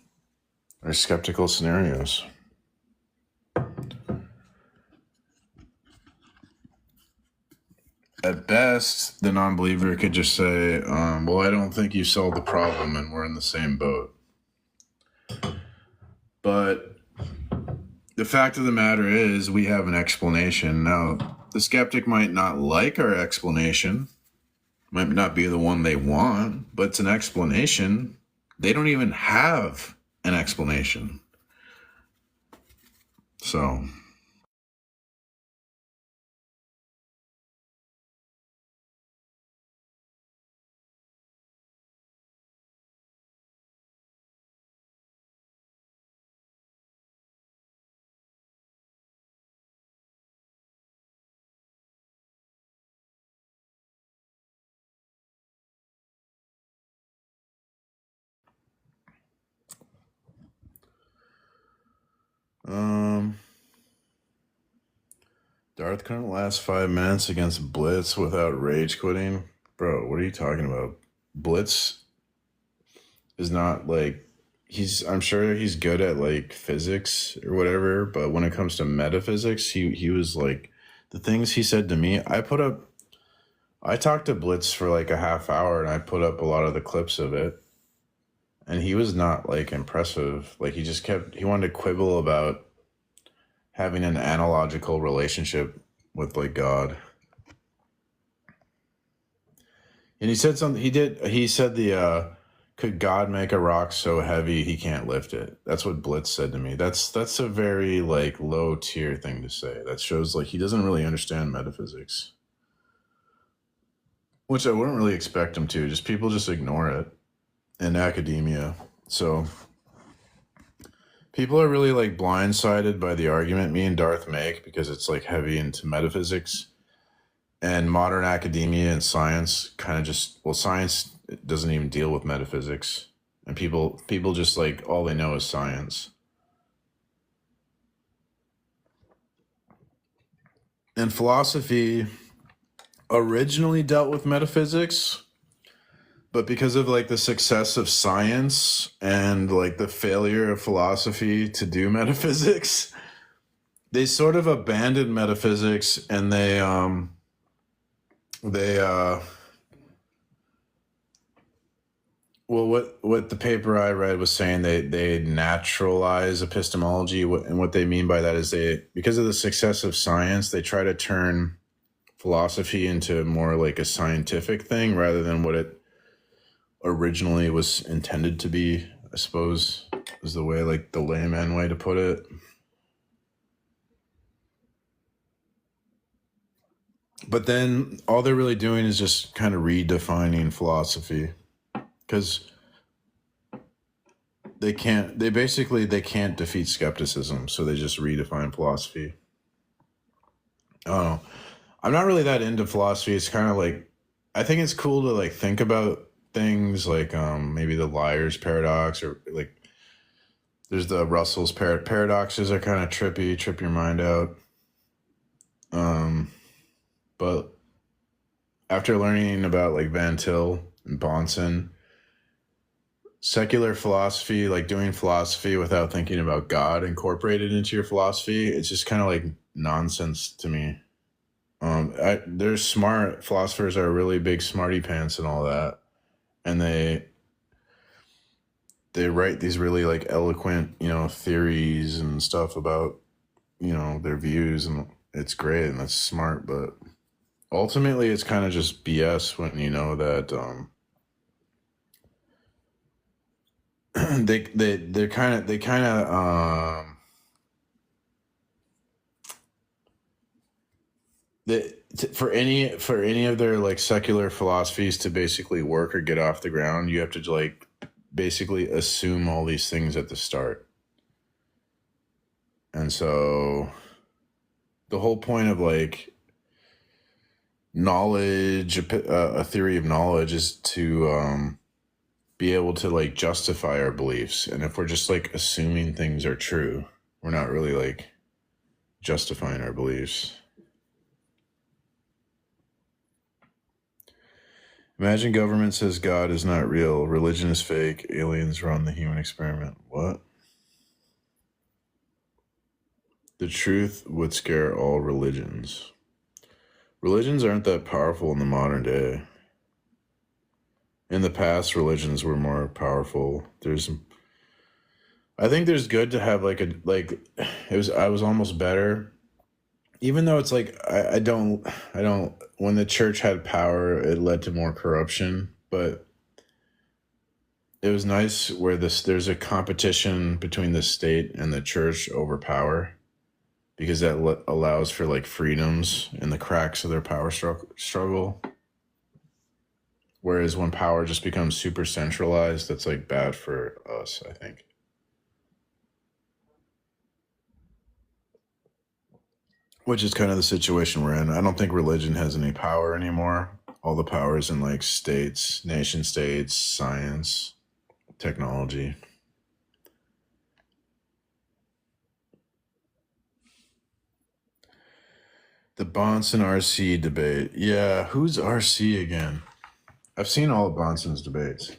or skeptical scenarios. At best, the non-believer could just say, well, I don't think you solved the problem and we're in the same boat. But the fact of the matter is we have an explanation. Now, the skeptic might not like our explanation, might not be the one they want, but it's an explanation. They don't even have an explanation. So... Darth couldn't last 5 minutes against Blitz without rage quitting. Bro, what are you talking about? Blitz is not like I'm sure he's good at like physics or whatever, but when it comes to metaphysics, he was like the things he said to me. I talked to Blitz for like a half hour and I put up a lot of the clips of it. And he was not like impressive. Like he wanted to quibble about having an analogical relationship with like God. And he said something, he said could God make a rock so heavy he can't lift it? That's what Blitz said to me. That's a very like low tier thing to say. That shows like he doesn't really understand metaphysics. Which I wouldn't really expect him to. Just people just ignore it in academia. So people are really like blindsided by the argument me and Darth make because it's like heavy into metaphysics, and modern academia and science kind of science doesn't even deal with metaphysics, and people just like all they know is science. And philosophy originally dealt with metaphysics, but because of like the success of science and like the failure of philosophy to do metaphysics, they sort of abandoned metaphysics, and what the paper I read was saying, they naturalize epistemology, and what they mean by that is because of the success of science, they try to turn philosophy into more like a scientific thing rather than what it originally was intended to be, I suppose, is the way, like the layman way to put it. But then all they're really doing is just kind of redefining philosophy, because they can't defeat skepticism, so they just redefine philosophy. I don't know. I'm not really that into philosophy. It's kind of like, I think it's cool to like think about things like maybe the liar's paradox, or like there's the Russell's paradoxes are kind of trippy, trip your mind out. But after learning about like Van Til and Bonson, secular philosophy, like doing philosophy without thinking about God incorporated into your philosophy, it's just kind of like nonsense to me. There's smart philosophers are really big smarty pants and all that, and they write these really like eloquent, theories and stuff about, their views, and it's great and that's smart, but ultimately it's kind of just BS when you know that they're kind of for any of their like secular philosophies to basically work or get off the ground, you have to like basically assume all these things at the start. And so the whole point of like knowledge, a theory of knowledge, is to be able to like justify our beliefs. And if we're just like assuming things are true, we're not really like justifying our beliefs. Imagine government says God is not real, religion is fake, aliens run the human experiment. What? The truth would scare all religions. Religions aren't that powerful in the modern day. In the past, religions were more powerful. I think there's good to have I was almost better. Even though it's like, I don't, when the church had power, it led to more corruption, but it was nice where there's a competition between the state and the church over power, because that allows for like freedoms in the cracks of their power struggle. Whereas when power just becomes super centralized, that's like bad for us, I think. Which is kind of the situation we're in. I don't think religion has any power anymore. All the power is in like states, nation states, science, technology. The Bonson RC debate. Yeah, who's RC again? I've seen all of Bonson's debates.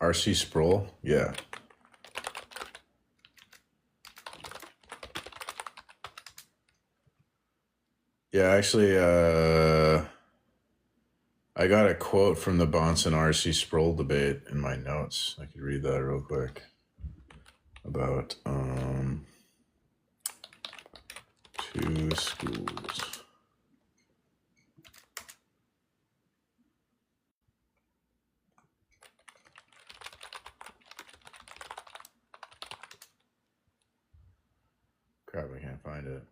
RC Sproul? Yeah. Yeah, actually, I got a quote from the Bonson RC Sproul debate in my notes. I could read that real quick. About two schools. Crap, I can't find it.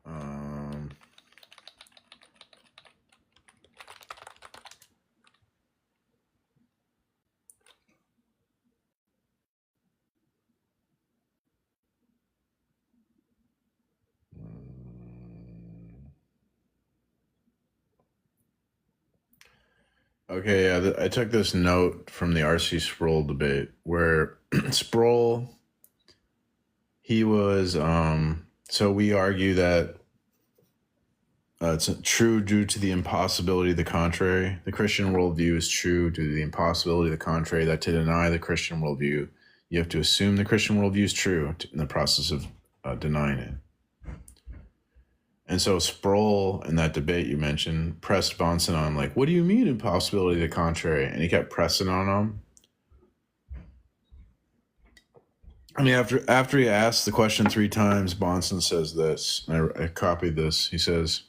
Okay, yeah, I took this note from the RC Sproul debate where Sproul, he was, so we argue that it's true due to the impossibility of the contrary. The Christian worldview is true due to the impossibility of the contrary, that to deny the Christian worldview, you have to assume the Christian worldview is true in the process of denying it. And so Sproul, in that debate you mentioned, pressed Bonson on, like, what do you mean impossibility of the contrary? And he kept pressing on him. I mean, after he asked the question 3 times, Bonson says this. I copied this. He says,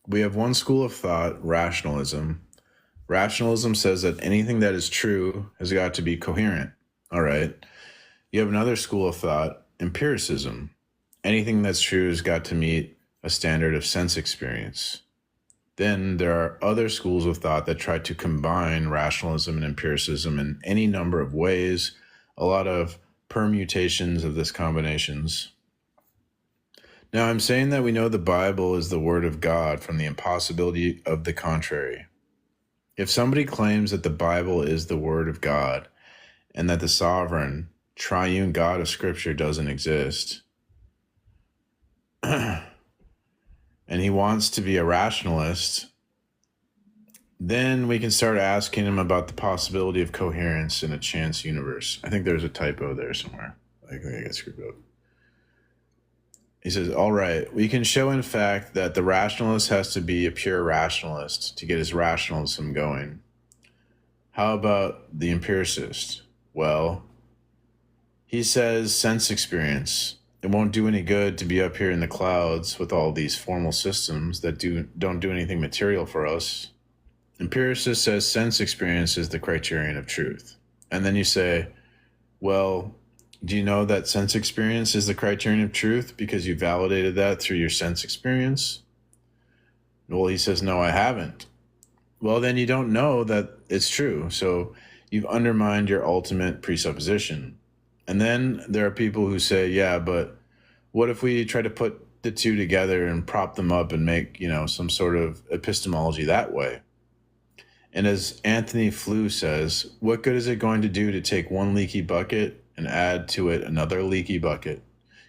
we have one school of thought, rationalism. Rationalism says that anything that is true has got to be coherent. All right. You have another school of thought, empiricism. Anything that's true has got to meet a standard of sense experience. Then there are other schools of thought that try to combine rationalism and empiricism in any number of ways, a lot of permutations of this combinations. Now, I'm saying that we know the Bible is the word of God from the impossibility of the contrary. If somebody claims that the Bible is the word of God and that the sovereign, triune God of Scripture doesn't exist, and he wants to be a rationalist, then we can start asking him about the possibility of coherence in a chance universe. I think there's a typo there somewhere. I think I got screwed up. He says, all right, we can show in fact that the rationalist has to be a pure rationalist to get his rationalism going. How about the empiricist? Well, he says sense experience. It won't do any good to be up here in the clouds with all these formal systems that don't do anything material for us. Empiricist says sense experience is the criterion of truth. And then you say, well, do you know that sense experience is the criterion of truth because you validated that through your sense experience? Well, he says, no, I haven't. Well, then you don't know that it's true. So you've undermined your ultimate presupposition. And then there are people who say, yeah, but what if we try to put the two together and prop them up and make, some sort of epistemology that way? And as Anthony Flew says, what good is it going to do to take one leaky bucket and add to it another leaky bucket?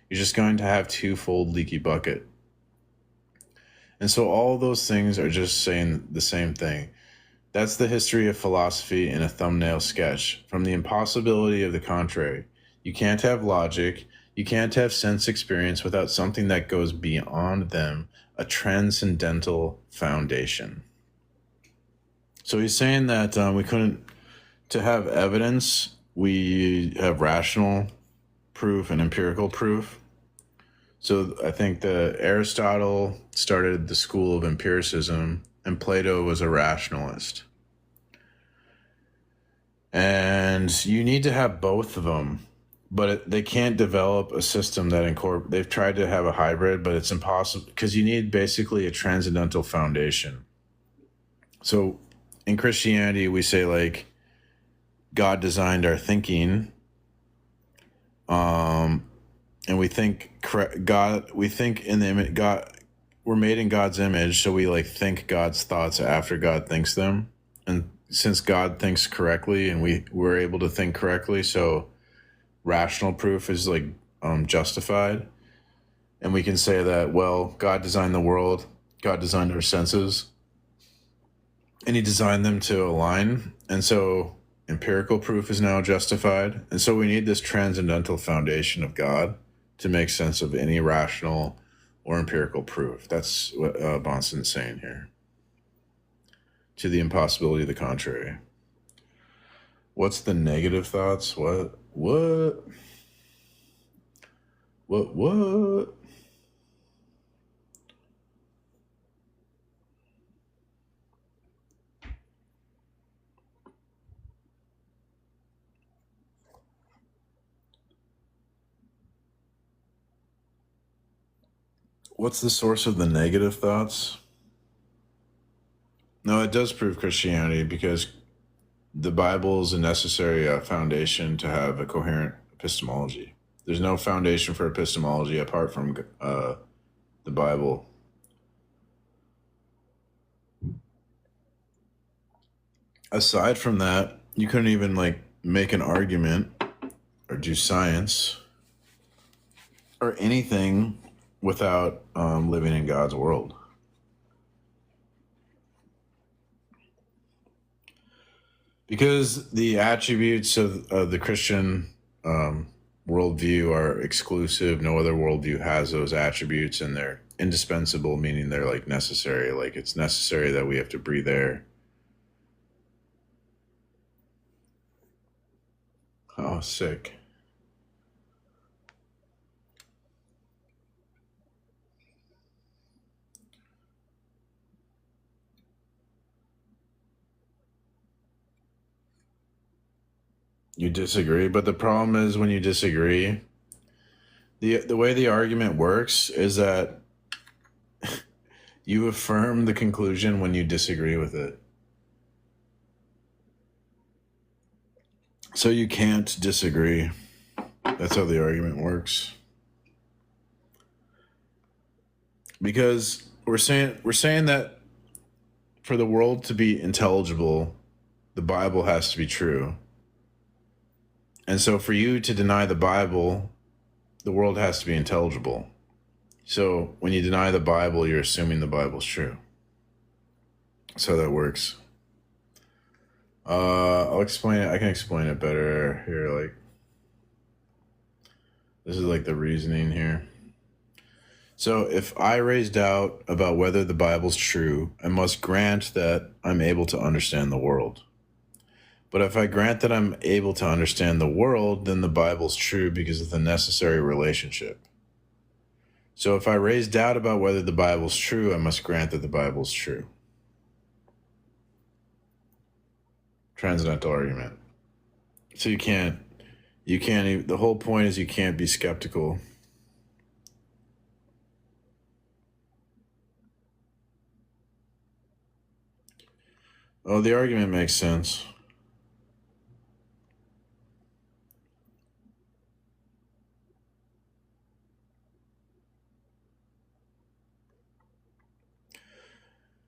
You're just going to have twofold leaky bucket. And so all those things are just saying the same thing. That's the history of philosophy in a thumbnail sketch. From the impossibility of the contrary. You can't have logic. You can't have sense experience without something that goes beyond them, a transcendental foundation. So he's saying that we couldn't, to have evidence, we have rational proof and empirical proof. So I think Aristotle started the school of empiricism, and Plato was a rationalist. And you need to have both of them, but they can't develop a system that they've tried to have a hybrid, but it's impossible because you need basically a transcendental foundation. So in Christianity, we say like God designed our thinking, and we think in the image God. We're made in God's image, so we like think God's thoughts after God thinks them, and since God thinks correctly, and we're able to think correctly, so rational proof is like justified, and we can say that God designed the world, God designed our senses. And he designed them to align. And so empirical proof is now justified. And so we need this transcendental foundation of God to make sense of any rational or empirical proof. That's what Bonson's saying here. To the impossibility of the contrary. What's the negative thoughts? What? What's the source of the negative thoughts? No, it does prove Christianity because the Bible is a necessary foundation to have a coherent epistemology. There's no foundation for epistemology apart from the Bible. Aside from that, you couldn't even make an argument or do science or anything without living in God's world. Because the attributes of the Christian worldview are exclusive. No other worldview has those attributes, and they're indispensable, meaning they're necessary. It's necessary that we have to breathe air. Oh, sick. You disagree, but the problem is when you disagree, the way the argument works is that you affirm the conclusion when you disagree with it. So you can't disagree. That's how the argument works. Because we're saying that for the world to be intelligible, the Bible has to be true. And so for you to deny the Bible, the world has to be intelligible. So when you deny the Bible, you're assuming the Bible's true. That's how that works. I'll explain it. I can explain it better here. Like, this is like the reasoning here. So, if I raise doubt about whether the Bible's true, I must grant that I'm able to understand the world. But if I grant that I'm able to understand the world, then the Bible's true because of the necessary relationship. So, if I raise doubt about whether the Bible's true, I must grant that the Bible's true. Transcendental argument. So you can't even, the whole point is you can't be skeptical. Oh, the argument makes sense.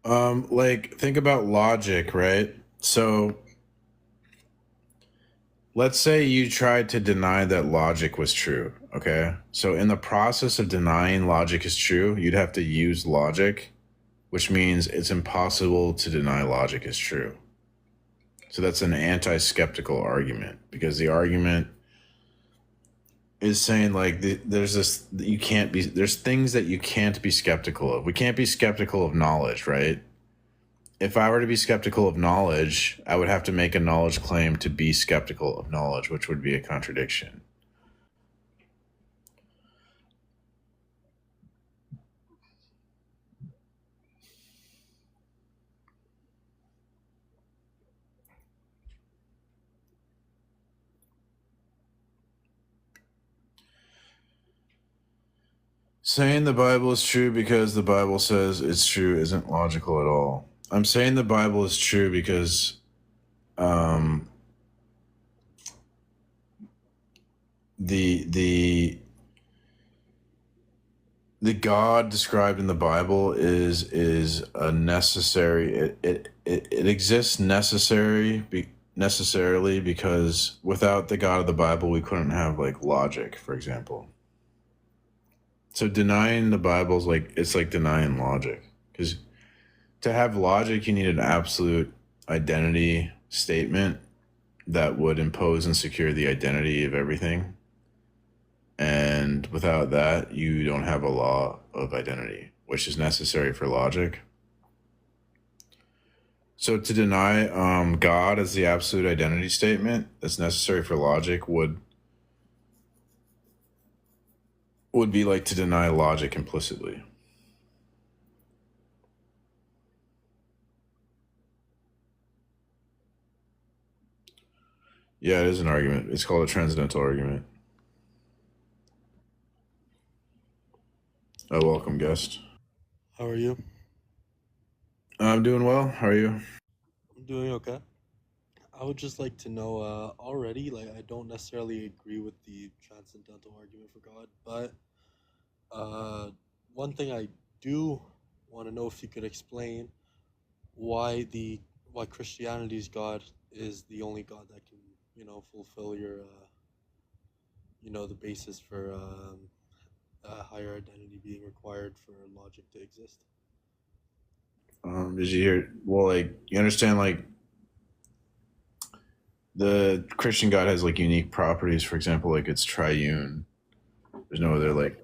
Like, think about logic, right? So let's say you tried to deny that logic was true, okay? So in the process of denying logic is true, you'd have to use logic, which means it's impossible to deny logic is true. So that's an anti-skeptical argument, because the argument is saying like there's this, you can't be, there's things that you can't be skeptical of. We can't be skeptical of knowledge, right? If I were to be skeptical of knowledge, I would have to make a knowledge claim to be skeptical of knowledge, which would be a contradiction. Saying the Bible is true because the Bible says it's true isn't logical at all. I'm saying the Bible is true because the God described in the Bible is a necessary. It exists necessarily because without the God of the Bible, we couldn't have like logic, for example. So denying the Bible is like, it's like denying logic, because to have logic, you need an absolute identity statement that would impose and secure the identity of everything. And without that, you don't have a law of identity, which is necessary for logic. So to deny God as the absolute identity statement that's necessary for logic would be like to deny logic implicitly. Yeah, it is an argument. It's called a transcendental argument. A welcome guest. How are you? I'm doing well. How are you? I'm doing okay. I would just like to know already, like, I don't necessarily agree with the transcendental argument for God, but one thing I do want to know if you could explain why Christianity's God is the only God that can, fulfill your, the basis for a higher identity being required for logic to exist. Did you hear? Well, like, you understand, like, the Christian God has like unique properties. For example, like it's triune. There's no other like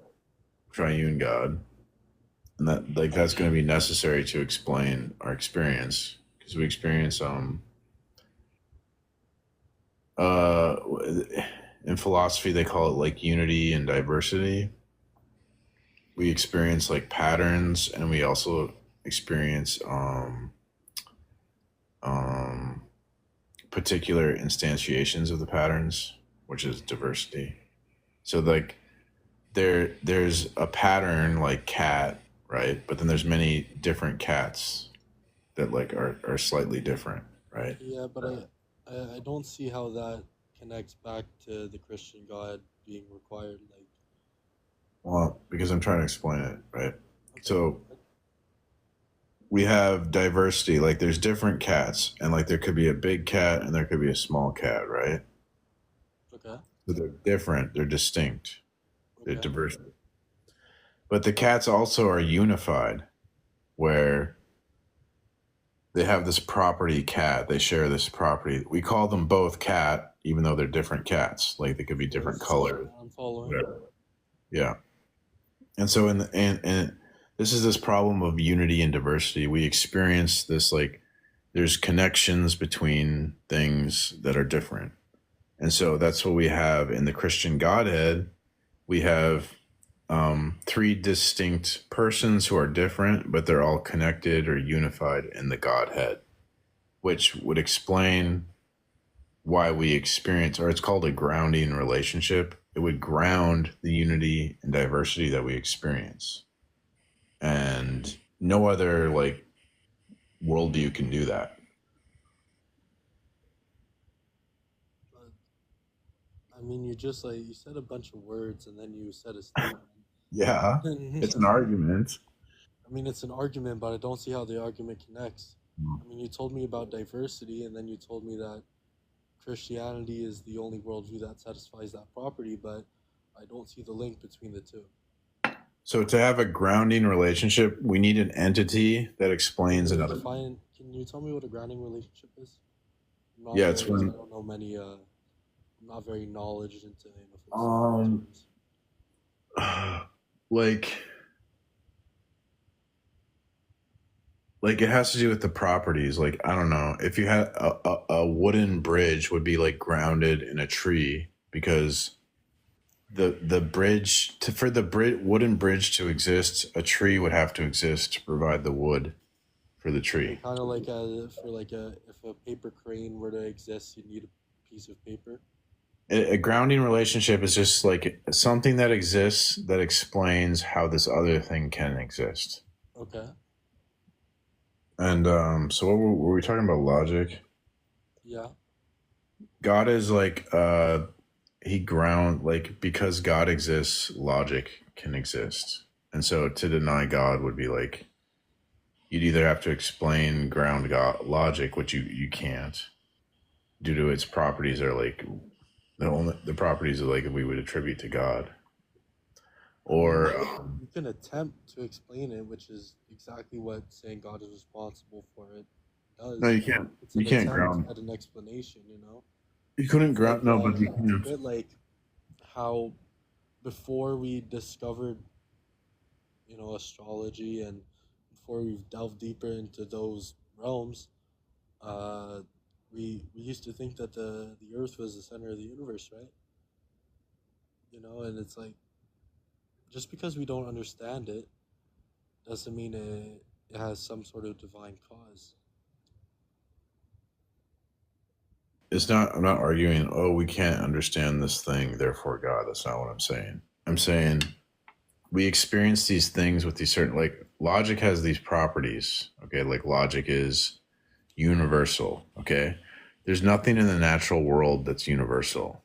triune God, and that like that's going to be necessary to explain our experience, because we experience in philosophy they call it like unity and diversity. We experience like patterns, and we also experience particular instantiations of the patterns, which is diversity. So like there's a pattern like cat, right? But then there's many different cats that like are slightly different, right? Yeah, but I don't see how that connects back to the Christian God being required. Like, Well, because I'm trying to explain it, right? okay. So we have diversity, like there's different cats, and like there could be a big cat and there could be a small cat, right? Okay. So they're different, they're distinct, they're Okay. diverse. But the cats also are unified, where they have this property cat. They share this property. We call them both cat, even though they're different cats. Like they could be different colors. I'm following. Whatever. Yeah. And so and this is this problem of unity and diversity. We experience this like there's connections between things that are different. And so that's what we have in the Christian Godhead. We have three distinct persons who are different, but they're all connected or unified in the Godhead, which would explain why we experience, or it's called a grounding relationship. It would ground the unity and diversity that we experience. And no other like worldview can do that. I mean, you just like you said a bunch of words and then you said a statement. Yeah, it's an argument. I mean, it's an argument, but I don't see how the argument connects. I mean, you told me about diversity, and then you told me that Christianity is the only worldview that satisfies that property, but I don't see the link between the two. So to have a grounding relationship, we need an entity that explains another. Can you tell me what a grounding relationship is? Yeah, it's when I don't know many. I'm not very knowledgeable into like it has to do with the properties. Like I don't know, if you had a wooden bridge would be like grounded in a tree, because the bridge for the wooden bridge to exist, a tree would have to exist to provide the wood for the tree. Kind of like if a paper crane were to exist, you'd need a piece of paper. A grounding relationship is just like something that exists that explains how this other thing can exist. Okay. And so what were we talking about? Logic? Yeah. God is like because God exists, logic can exist. And so to deny God would be like you'd either have to explain ground God logic, which you can't, due to its properties are like the properties are like we would attribute to God. Or you can attempt to explain it, which is exactly what saying God is responsible for it does. No, you can't. You can't ground at an explanation. You couldn't ground. Like, no, but you can. It's a bit like how before we discovered, astrology, and before we've delved deeper into those realms, we used to think that the Earth was the center of the universe, right? And it's like, just because we don't understand it doesn't mean it has some sort of divine cause. I'm not arguing, we can't understand this thing, therefore God. That's not what I'm saying. I'm saying we experience these things with these certain, like logic has these properties, okay? Like logic is universal, okay? There's nothing in the natural world that's universal.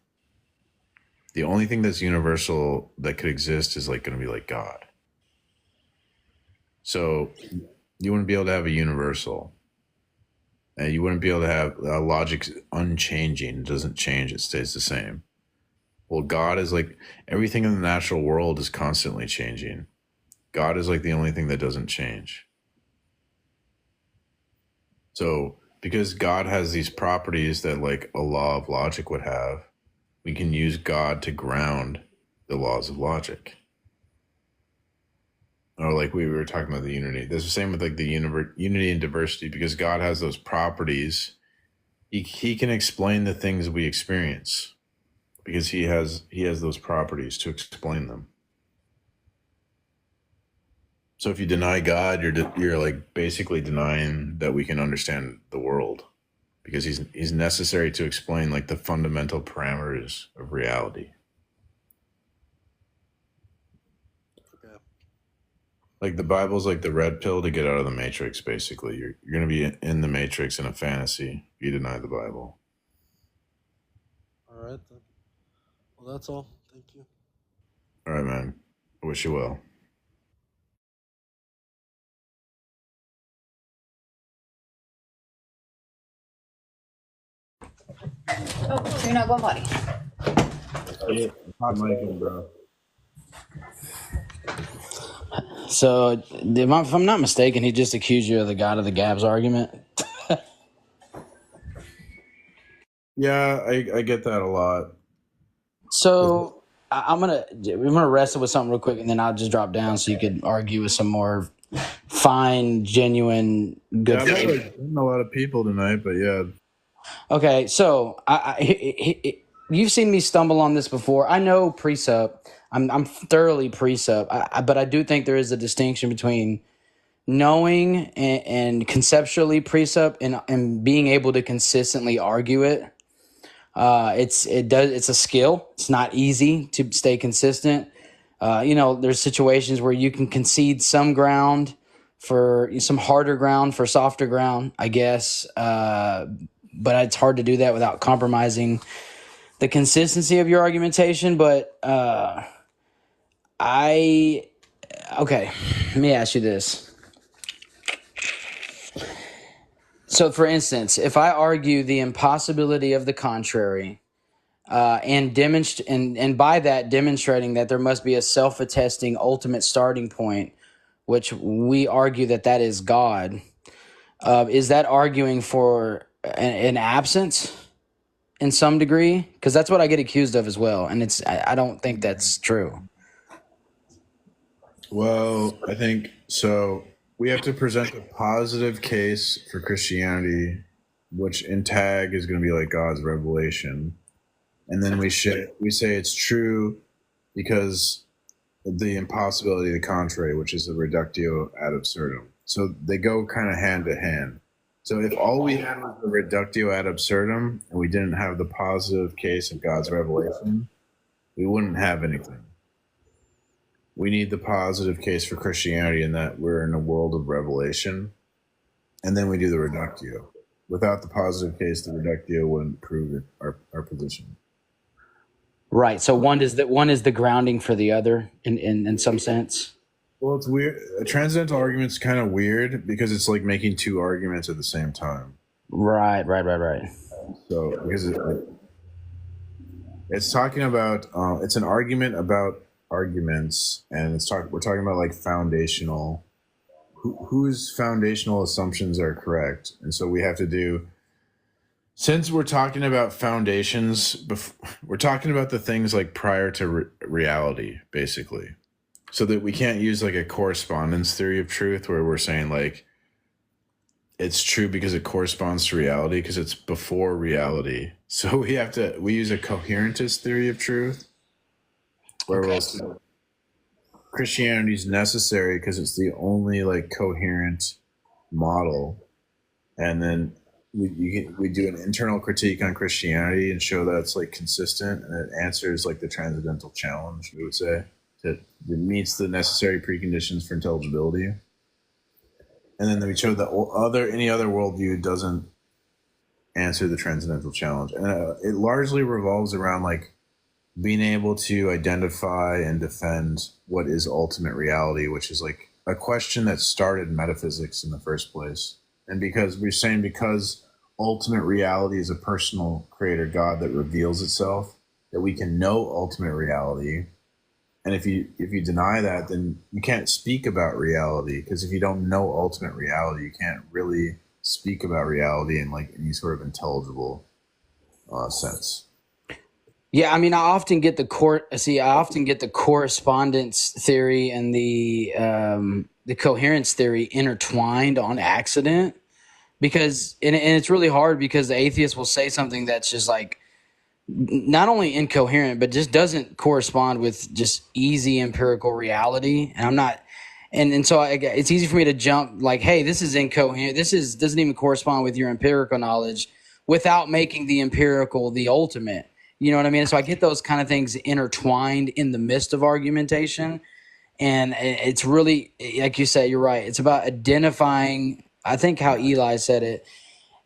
The only thing that's universal that could exist is like going to be like God. So you wouldn't be able to have a universal. And you wouldn't be able to have logic unchanging. It doesn't change. It stays the same. Well, God is like everything in the natural world is constantly changing. God is like the only thing that doesn't change. So because God has these properties that like a law of logic would have, we can use God to ground the laws of logic. Or like we were talking about the unity. There's the same with like the unity and diversity, because God has those properties. He can explain the things we experience because he has those properties to explain them. So if you deny God, you're like basically denying that we can understand the world, because he's necessary to explain like the fundamental parameters of reality. Okay. Like the Bible's like the red pill to get out of the matrix, basically. You're going to be in the matrix in a fantasy if you deny the Bible. All right, then. Well, that's all. Thank you. All right, man. I wish you well. Oh, so you're not going potty? Yeah, hot mic, bro. So, if I'm not mistaken, he just accused you of the God of the Gabs argument. Yeah, I get that a lot. So I'm gonna wrestle with something real quick, and then I'll just drop down so you could argue with some more fine, genuine, good Yeah, I'm not faith. like hitting a lot of people tonight, but yeah. Okay, so you've seen me stumble on this before. I know precept. I'm thoroughly precept, but I do think there is a distinction between knowing and conceptually precept and being able to consistently argue it. It's a skill. It's not easy to stay consistent. There's situations where you can concede some ground for some harder ground for softer ground, I guess. But it's hard to do that without compromising the consistency of your argumentation. But okay, let me ask you this. So, for instance, if I argue the impossibility of the contrary, and by that demonstrating that there must be a self-attesting ultimate starting point, which we argue that is God, is that arguing for an absence in some degree? Because that's what I get accused of as well, and I don't think that's true. Well, I think so. We have to present a positive case for Christianity, which in tag is going to be like God's revelation, and then we say it's true because of the impossibility of the contrary, which is the reductio ad absurdum. So they go kind of hand to hand. So if all we had was the reductio ad absurdum and we didn't have the positive case of God's revelation, we wouldn't have anything. We need the positive case for Christianity in that we're in a world of revelation, and then we do the reductio. Without the positive case, the reductio wouldn't prove our position. Right. So one is the grounding for the other in some sense. Well, it's weird. A transcendental argument's kind of weird because it's like making two arguments at the same time. Right. So because it's talking about it's an argument about arguments, and we're talking about like foundational whose foundational assumptions are correct, and so we have to do. Since we're talking about foundations, we're talking about the things like prior to reality, basically. So that we can't use like a correspondence theory of truth where we're saying like it's true because it corresponds to reality because it's before reality. So we use a coherentist theory of truth where Christianity is necessary because it's the only like coherent model, and then we do an internal critique on Christianity and show that it's like consistent and it answers like the transcendental challenge, we would say. That it meets the necessary preconditions for intelligibility, and then we show that any other worldview doesn't answer the transcendental challenge, and it largely revolves around like being able to identify and defend what is ultimate reality, which is like a question that started metaphysics in the first place, and because ultimate reality is a personal creator God that reveals itself, that we can know ultimate reality. And if you deny that, then you can't speak about reality, because if you don't know ultimate reality, you can't really speak about reality in like any sort of intelligible sense. Yeah, I mean, I often get the correspondence theory and the coherence theory intertwined on accident, because and it's really hard because the atheist will say something that's just like not only incoherent, but just doesn't correspond with just easy empirical reality. And I'm not, and so it's easy for me to jump like, hey, this is incoherent. Doesn't even correspond with your empirical knowledge, without making the empirical the ultimate. You know what I mean? So I get those kind of things intertwined in the midst of argumentation. And it's really, like you said, you're right. It's about identifying, I think how Eli said it.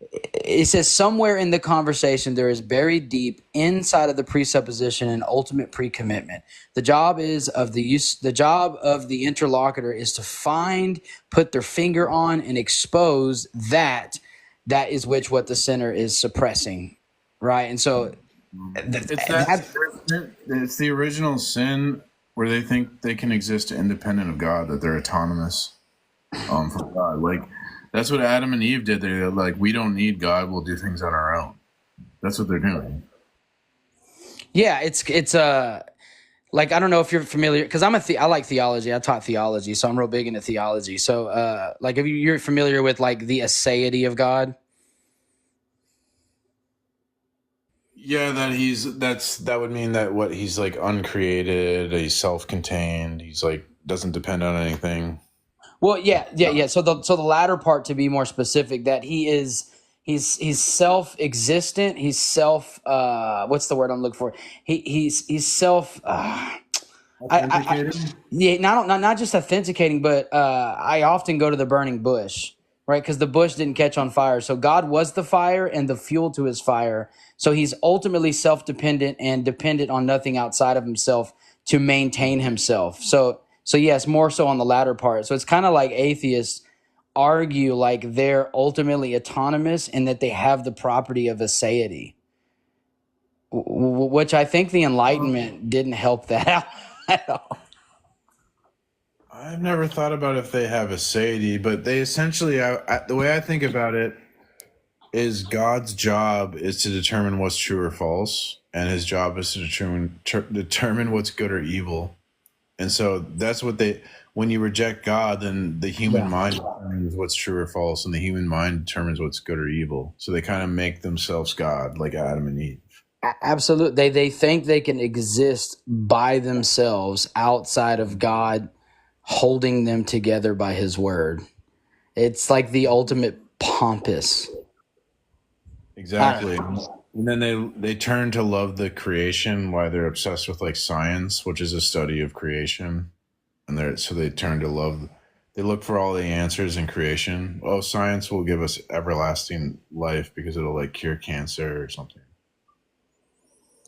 It says somewhere in the conversation there is buried deep inside of the presupposition and ultimate pre-commitment. The job of the interlocutor is to put their finger on and expose that is what the sinner is suppressing, right? And so it's the original sin where they think they can exist independent of God, that they're autonomous from God. Like that's what Adam and Eve did. They're like, we don't need God. We'll do things on our own. That's what they're doing. Yeah, it's like, I don't know if you're familiar, because I like theology. I taught theology, so I'm real big into theology. So like, if you're familiar with like the aseity of God. Yeah, that would mean that what he's like uncreated, he's self-contained, he's like doesn't depend on anything. Well, yeah. So the latter part, to be more specific, that he's self-existent. He's self. What's the word I'm looking for? He's self. Authenticated? Yeah, not just authenticating, but I often go to the burning bush, right? Because the bush didn't catch on fire. So God was the fire and the fuel to his fire. So he's ultimately self-dependent and dependent on nothing outside of himself to maintain himself. So yes, more so on the latter part. So it's kind of like atheists argue like they're ultimately autonomous and that they have the property of aseity, which I think the Enlightenment didn't help that out at all. I've never thought about if they have a aseity, but they essentially, the way I think about it is God's job is to determine what's true or false, and his job is to determine what's good or evil. And so that's what when you reject God, then the human mind determines what's true or false, and the human mind determines what's good or evil. So they kind of make themselves God, like Adam and Eve. Absolutely. They think they can exist by themselves outside of God holding them together by his word. It's like the ultimate pompous. Exactly. And then they turn to love the creation while they're obsessed with like science, which is a study of creation. And they turn to love. They look for all the answers in creation. Oh, science will give us everlasting life because it'll like cure cancer or something.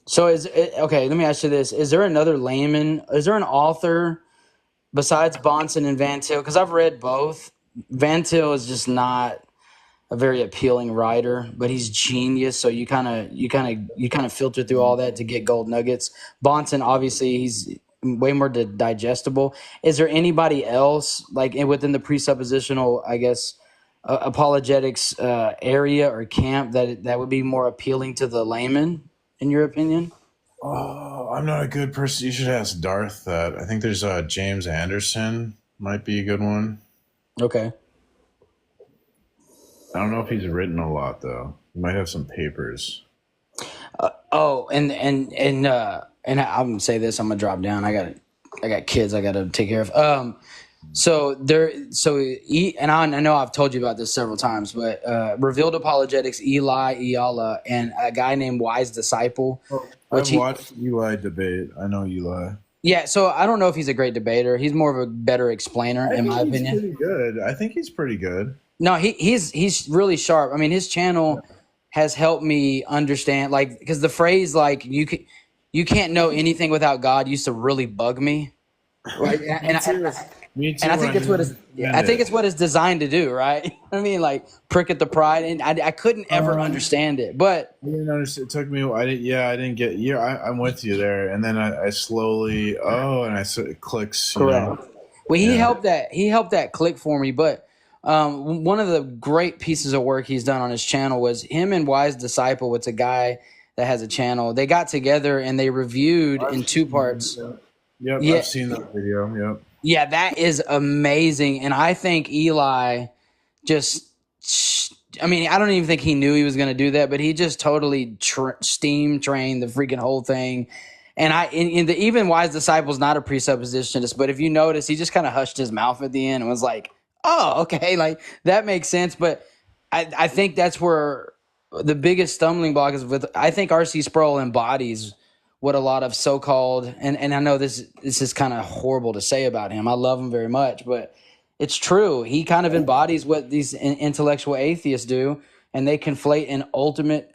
So okay, let me ask you this. Is there another layman? Is there an author besides Bonson and Van Til? Because I've read both. Van Til is just not a very appealing writer, but he's genius. So you kind of filter through all that to get gold nuggets. Bonson, obviously, he's way more digestible. Is there anybody else like within the presuppositional, I guess, apologetics area or camp that would be more appealing to the layman, in your opinion? Oh, I'm not a good person. You should ask Darth that. I think there's James Anderson might be a good one. Okay. I don't know if he's written a lot though. He might have some papers. And I'm gonna say this. I'm gonna drop down. I got kids I gotta take care of. And I know I've told you about this several times, but Revealed Apologetics, Eli Iala, and a guy named Wise Disciple. I've watched Eli debate. I know Eli. Yeah, so I don't know if he's a great debater. He's more of a better explainer, in my opinion. Pretty good. I think he's pretty good. No, he's really sharp. I mean, his channel has helped me understand, like, because the phrase like you can't know anything without God used to really bug me. Right? Me too. And I think it's what it's designed to do, right? I mean, like prick at the pride, and I couldn't ever understand it. But I didn't understand. It took me. I didn't get. Yeah, I'm with you there. And then I slowly. It clicks. Correct. Well, he helped that click for me. But one of the great pieces of work he's done on his channel was him and Wise Disciple. It's a guy that has a channel. They got together and they reviewed in 2 parts. Yep, yeah. I've seen that video. Yep. Yeah, that is amazing. And I think Eli I don't even think he knew he was going to do that, but he just totally steam trained the freaking whole thing. And even Wise Disciple's not a presuppositionist, but if you notice, he just kind of hushed his mouth at the end and was like, oh, okay, like that makes sense. But I think that's where the biggest stumbling block is I think R.C. Sproul embodies what a lot of so-called, and I know this is kind of horrible to say about him. I love him very much, but it's true. He kind of embodies what these intellectual atheists do, and they conflate an ultimate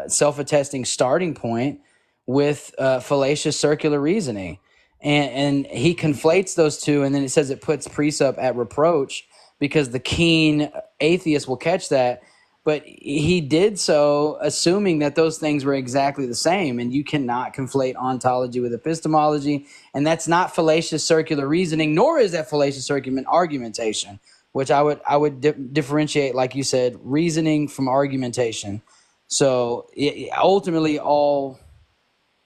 self-attesting starting point with fallacious circular reasoning. And he conflates those two, and then it says it puts precept at reproach because the keen atheist will catch that. But he did so assuming that those things were exactly the same, and you cannot conflate ontology with epistemology, and that's not fallacious circular reasoning, nor is that fallacious circular argumentation, which I would differentiate, like you said, reasoning from argumentation. So ultimately, all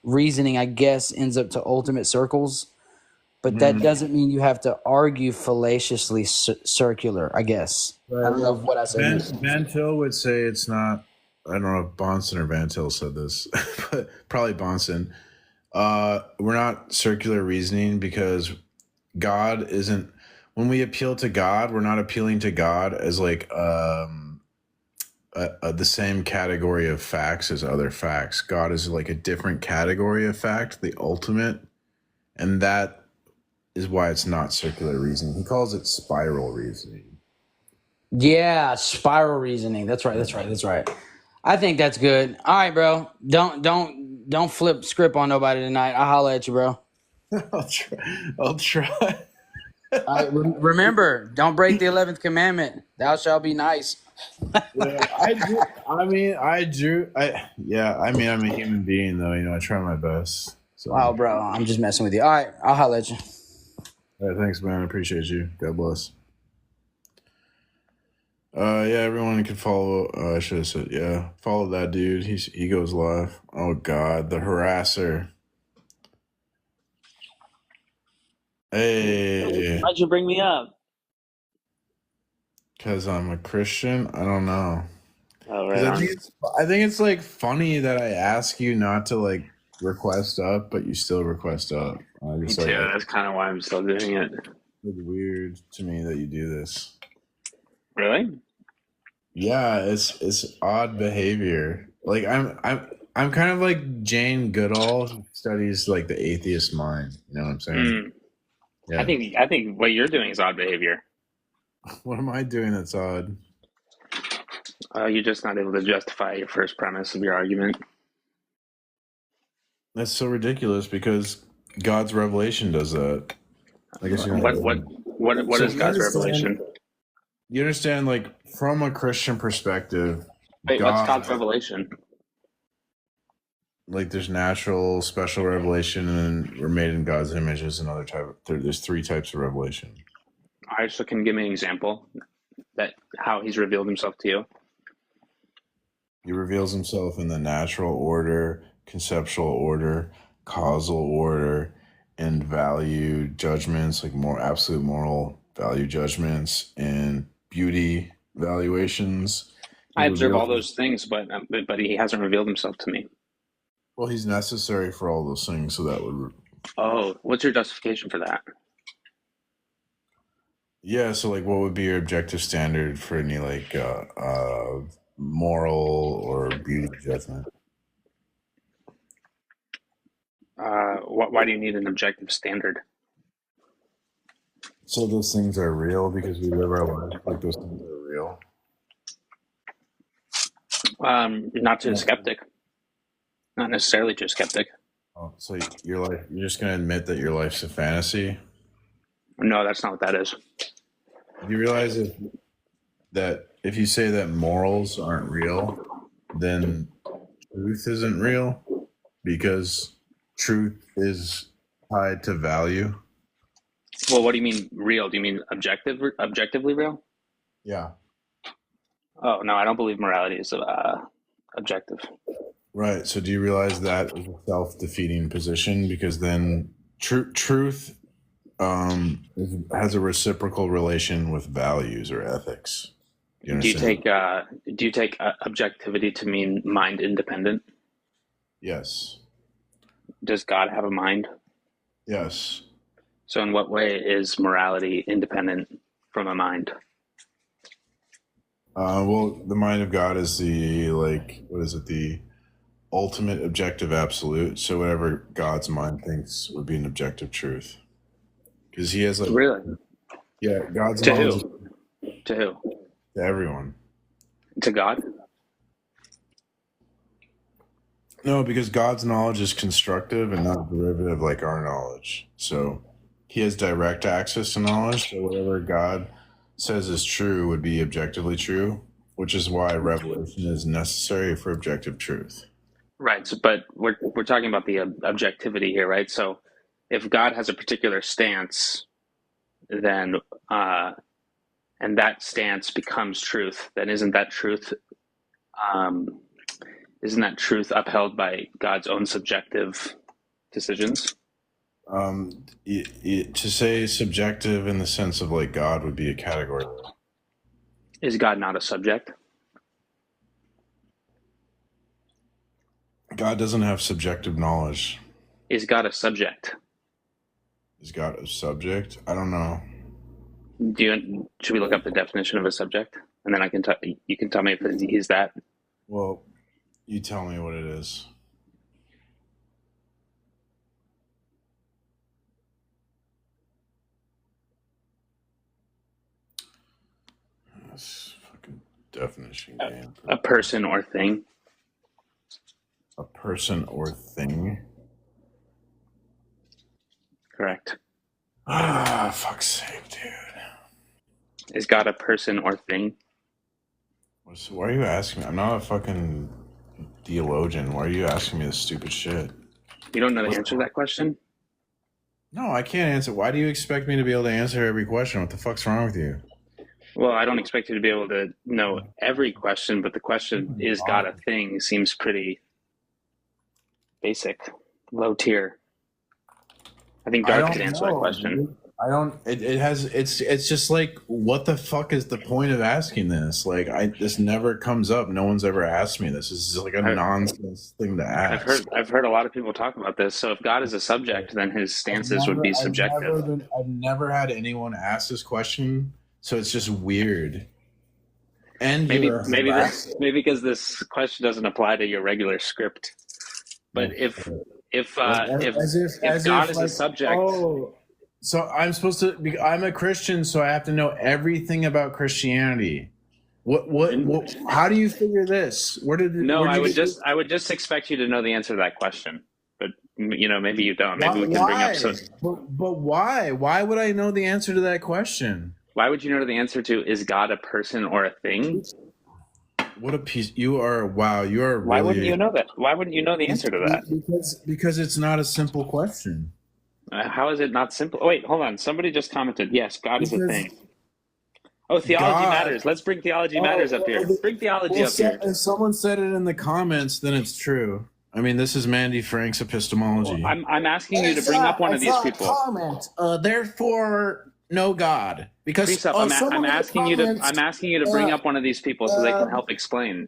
reasoning, I guess, ends up to ultimate circles. But that doesn't mean you have to argue fallaciously circular, I guess. Right. I don't know if what I said Van, makes sense. Van Til would say it's not. I don't know if Bonson or Van Til said this, but probably Bonson. We're not circular reasoning because God isn't. When we appeal to God, we're not appealing to God as like the same category of facts as other facts. God is like a different category of fact, the ultimate, and that is why it's not circular reasoning. He calls it spiral reasoning. Yeah, spiral reasoning. That's right. I think that's good. All right, bro. Don't flip script on nobody tonight. I'll holler at you, bro. I'll try. All right, remember, don't break the 11th commandment. Thou shalt be nice. Yeah, I do. I mean, I do. I mean, I'm a human being, though. You know, I try my best. So, Wow, bro. I'm just messing with you. All right, I'll holler at you. all right, thanks, man. I appreciate you. God bless. Yeah, everyone can follow. I should have said, yeah, follow that dude. He goes live. Oh God, the harasser. Hey, Why'd you bring me up? because I'm a Christian. I don't know. Oh, Because right on. I think it's like funny that I ask you not to like request up, but you still request up. I Me just too. like That's kind of why I'm still doing it. it's weird to me that you do this. Really? Yeah, it's odd behavior. Like I'm kind of like Jane Goodall who studies like the atheist mind. You know what I'm saying? Mm. Yeah. I think what you're doing is odd behavior. What am I doing that's odd? You're just not able to justify your first premise of your argument. That's so ridiculous because God's revelation does that. I guess you know. What So is God's revelation? you understand, like from a Christian perspective, Wait, what's God, God's revelation? like there's natural, special revelation, and we're made in God's image. Is another type. There's three types of revelation. All right, so can you give me an example that how He's revealed Himself to you? He reveals himself in the natural order, conceptual order, causal order, and value judgments, like more absolute moral value judgments and beauty valuations. I He observe all reveals, those things, but He hasn't revealed Himself to me. well, he's necessary for all those things, so that would, Oh, what's your justification for that? yeah. So, like, what would be your objective standard for any like moral or beauty judgment? Why do you need an objective standard? So those things are real because we live our lives like those things are real. Not to a skeptic, not necessarily to a skeptic. Oh, so you're just gonna admit that your life's a fantasy? No, that's not what that is. Do you realize that if you say that morals aren't real, then truth isn't real because truth is tied to value? Well, what do you mean real? Do you mean objectively real? Yeah. Oh no, I don't believe morality is objective. Right. So do you realize that is a self-defeating position because then truth has a reciprocal relation with values or ethics? Do you understand? Do you take objectivity to mean mind independent? Yes. Does God have a mind? Yes. So in what way is morality independent from a mind? Well, the mind of God is the what is it? The ultimate objective absolute. So whatever God's mind thinks would be an objective truth, because He has Really? yeah, God's To knowledge is who? To who? to everyone. To God? No, because God's knowledge is constructive and not derivative like our knowledge. So He has direct access to knowledge. So whatever God says is true would be objectively true, which is why revelation is necessary for objective truth. Right. So, but we're talking about the objectivity here, right? So, if God has a particular stance, then and that stance becomes truth, then isn't that truth? Um, Isn't that truth upheld by God's own subjective decisions? To say subjective in the sense of like God would be a category. Is God not a subject? God doesn't have subjective knowledge. Is God a subject? Is God a subject? I don't know. Should we look up the definition of a subject, and then you can tell me if he's that? Well, you tell me what it is. This fucking definition game. A person or thing. A person or thing. Correct. Ah, fuck's sake, dude. Is God a person or thing? Why are you asking me? I'm not a fucking theologian. Why are you asking me this stupid shit? You don't know the answer to that question? No, I can't answer. Why do you expect me to be able to answer every question? What the fuck's wrong with you? Well, I don't expect you to be able to know every question, but the question, is God a thing, seems pretty basic, low tier. I think Darth could answer that question. Dude. It's just like, what the fuck is the point of asking this? Like, this never comes up. No one's ever asked me this. This is like a nonsense thing to ask. I've heard a lot of people talk about this. So if God is a subject, then his stances would be subjective. I've never had anyone ask this question, so it's just weird. And maybe because this question doesn't apply to your regular script. But if God is a subject. Oh, so I'm supposed to be, I'm a Christian, so I have to know everything about Christianity. What how do you figure this? I would just expect you to know the answer to that question. But maybe you don't. Maybe we can bring up some. But why? Why would I know the answer to that question? Why would you know the answer to, is God a person or a thing? What a piece you are! Wow, you are. Why wouldn't you know that? Why wouldn't you know the answer to that? Because it's not a simple question. How is it not simple? Oh, wait, hold on. Somebody just commented, yes, God is a thing. Oh, theology matters. Let's bring theology matters up here. Bring theology up here. If someone said it in the comments, then it's true. I mean, this is Mandy Frank's epistemology. Well, I'm asking you to bring up one of these people. Comment. Therefore, no God. Because I'm asking you to bring up one of these people so they can help explain.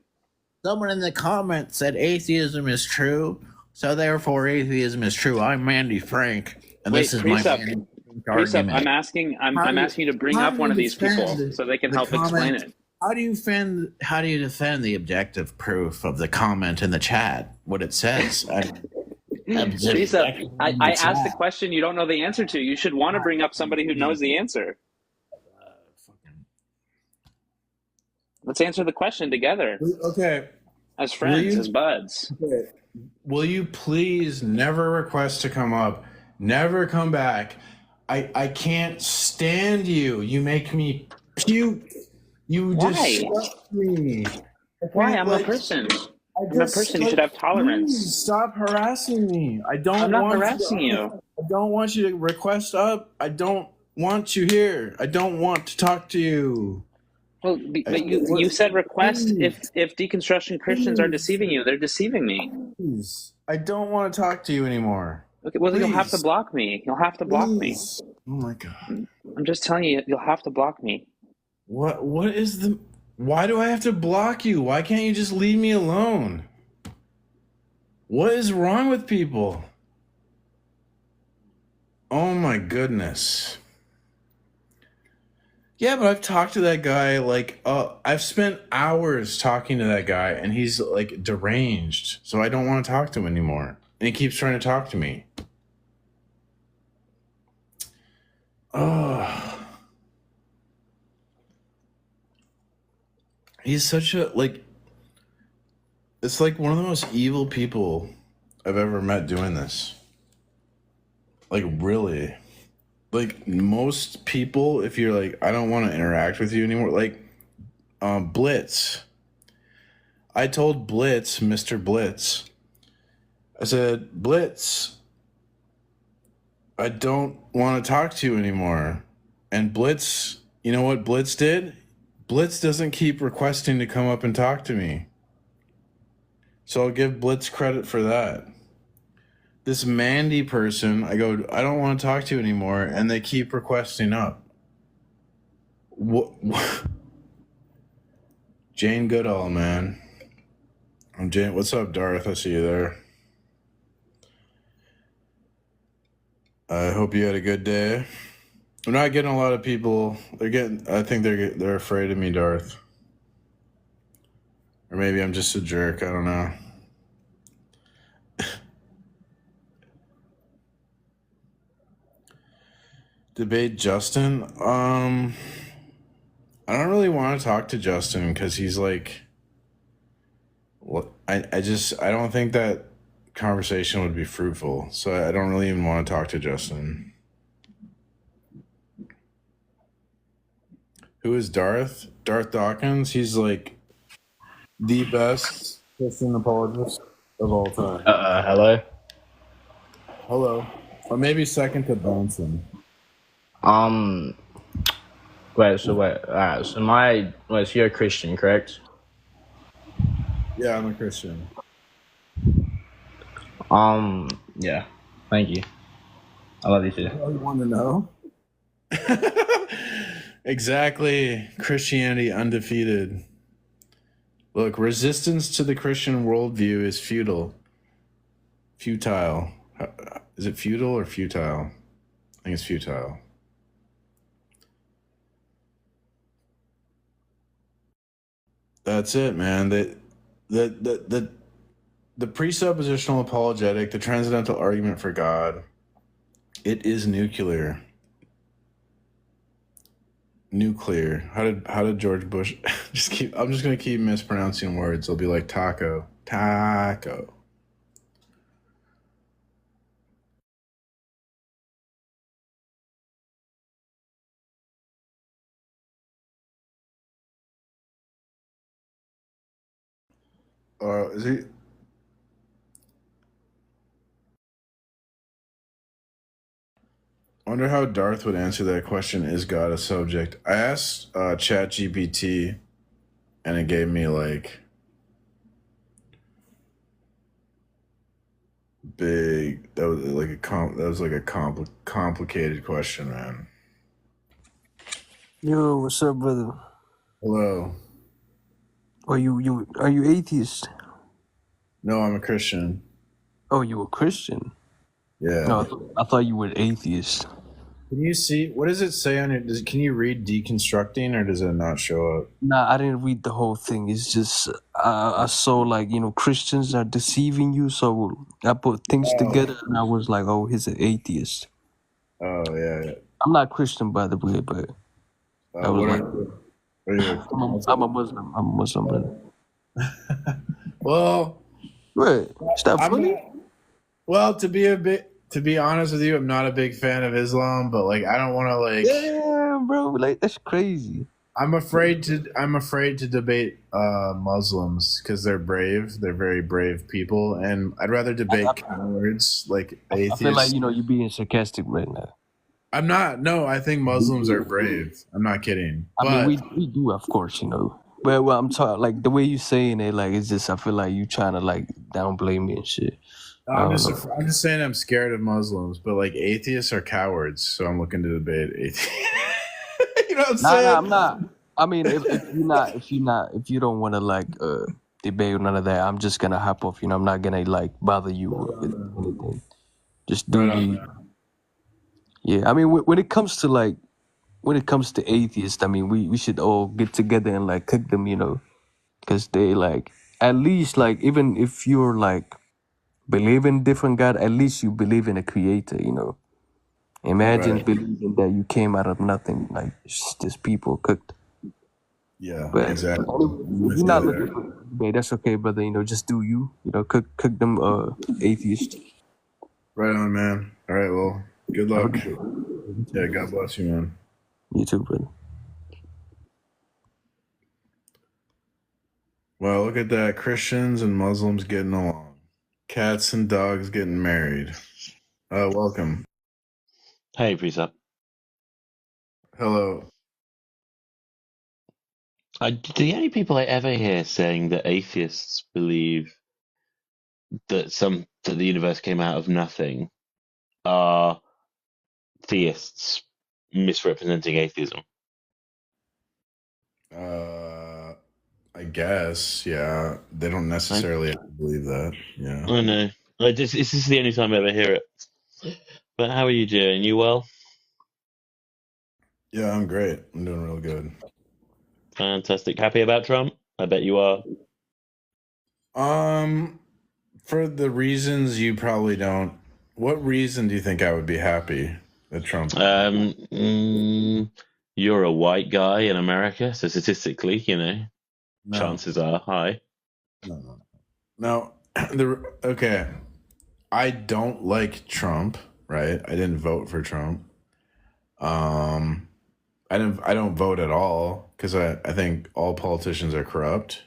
Someone in the comments said atheism is true, so therefore atheism is true. I'm Mandy Frank. And this is my argument. I'm asking you to bring up one of these people so they can help explain it. How do you defend the objective proof of the comment in the chat? What it says? I asked the question you don't know the answer to. You should want to bring up somebody who knows the answer. Let's answer the question together. Okay. As friends, as buds. Okay. Will you please never request to come up? Never come back. I can't stand you. You make me puke. You disgust me. Why? I'm a person. I'm a person. You should have tolerance. Stop harassing me. I'm not harassing you. I don't want you to request up. I don't want you here. I don't want to talk to you. Well, but you said request if deconstruction Christians are deceiving you. They're deceiving me. Please. I don't want to talk to you anymore. Okay, well, you'll have to block me. You'll have to block me. Oh my God. I'm just telling you, you'll have to block me. Why do I have to block you? Why can't you just leave me alone? What is wrong with people? Oh my goodness. Yeah, but I've talked to that guy, I've spent hours talking to that guy, and he's, deranged, so I don't want to talk to him anymore. And he keeps trying to talk to me. Oh. He's such a, it's like one of the most evil people I've ever met doing this. Really. Most people, if you're I don't want to interact with you anymore, Blitz. I told Blitz, Mr. Blitz, I said, Blitz, I don't want to talk to you anymore. And Blitz, you know what Blitz did? Blitz doesn't keep requesting to come up and talk to me. So I'll give Blitz credit for that. This Mandy person, I go, I don't want to talk to you anymore, and they keep requesting up. What? Jane Goodall, man. I'm Jane. What's up, Darth? I see you there. I hope you had a good day. I'm not getting a lot of people. I think they're afraid of me, Darth. Or maybe I'm just a jerk. I don't know. Debate Justin. I don't really want to talk to Justin because he's like. I don't think that conversation would be fruitful. So I don't really even want to talk to Justin. Who is Darth? Darth Dawkins. He's like the best Christian apologist of all time. Hello. Hello. Or maybe second to Bonson. Wait. So you're a Christian, correct? Yeah, I'm a Christian. Yeah. Thank you. I love you too. You want to know? Exactly. Christianity undefeated. Look, resistance to the Christian worldview is futile. Futile. Is it futile or futile? I think it's futile. That's it, man. The presuppositional apologetic, the transcendental argument for God, it is nuclear. Nuclear. How did George Bush I'm just gonna keep mispronouncing words. It'll be like taco. Taco. Is he? I wonder how Darth would answer that question. Is God a subject? I asked ChatGPT, and it gave me like big. That was like a complicated question, man. Yo, what's up, brother? Hello. Are you atheist? No, I'm a Christian. Oh, you a Christian? Yeah. No, I thought you were atheist. Can you see what does it say on it? Can you read deconstructing, or does it not show up? Nah, I didn't read the whole thing. It's just I saw like Christians are deceiving you, so I put things together and I was like, oh, he's an atheist. Oh yeah. I'm not Christian, by the way, but I was like, I'm a Muslim. I'm a Muslim, brother. Well, Wait, is that funny? Well, to be honest with you, I'm not a big fan of Islam, but like I don't want to like. Yeah, bro, like that's crazy. I'm afraid to debate Muslims because they're brave. They're very brave people, and I'd rather debate cowards like atheists. I feel like you're being sarcastic right now. I'm not. No, I think Muslims are brave. I'm not kidding. I mean, we do, of course, But I'm talking like the way you saying it, like it's just I feel like you trying to like downplay me and shit. I'm just saying I'm scared of Muslims, but like atheists are cowards, so I'm looking to debate atheists. You know what I'm saying? Nah, I'm not. I mean, if you don't want to like debate or none of that, I'm just gonna hop off. I'm not gonna like bother you with anything. Just do you. Yeah, I mean, when it comes to atheists, I mean, we should all get together and like cook them, because they like at least like even if you're like believe in different God, at least you believe in a creator, Imagine believing that you came out of nothing, like just people cooked. Yeah, but exactly. If you're not looking for debate, that's okay, brother. Just do you, cook them atheists. Right on, man. All right, well, good luck. Yeah, God bless you, man. You too, brother. Well, look at that. Christians and Muslims getting along. Cats and dogs getting married. Welcome. Hey, Precept. Hello. The only people I ever hear saying that atheists believe that the universe came out of nothing are theists misrepresenting atheism. I guess, yeah. They don't necessarily have to believe that. Yeah. I know. This is the only time I ever hear it. But how are you doing? You well? Yeah, I'm great. I'm doing real good. Fantastic. Happy about Trump? I bet you are. Um, for the reasons you probably don't. What reason do you think I would be happy that Trump? You're a white guy in America, so statistically, No, chances are high. no. Okay. I don't like Trump. Right. I didn't vote for Trump. Um, I don't vote at all because I think all politicians are corrupt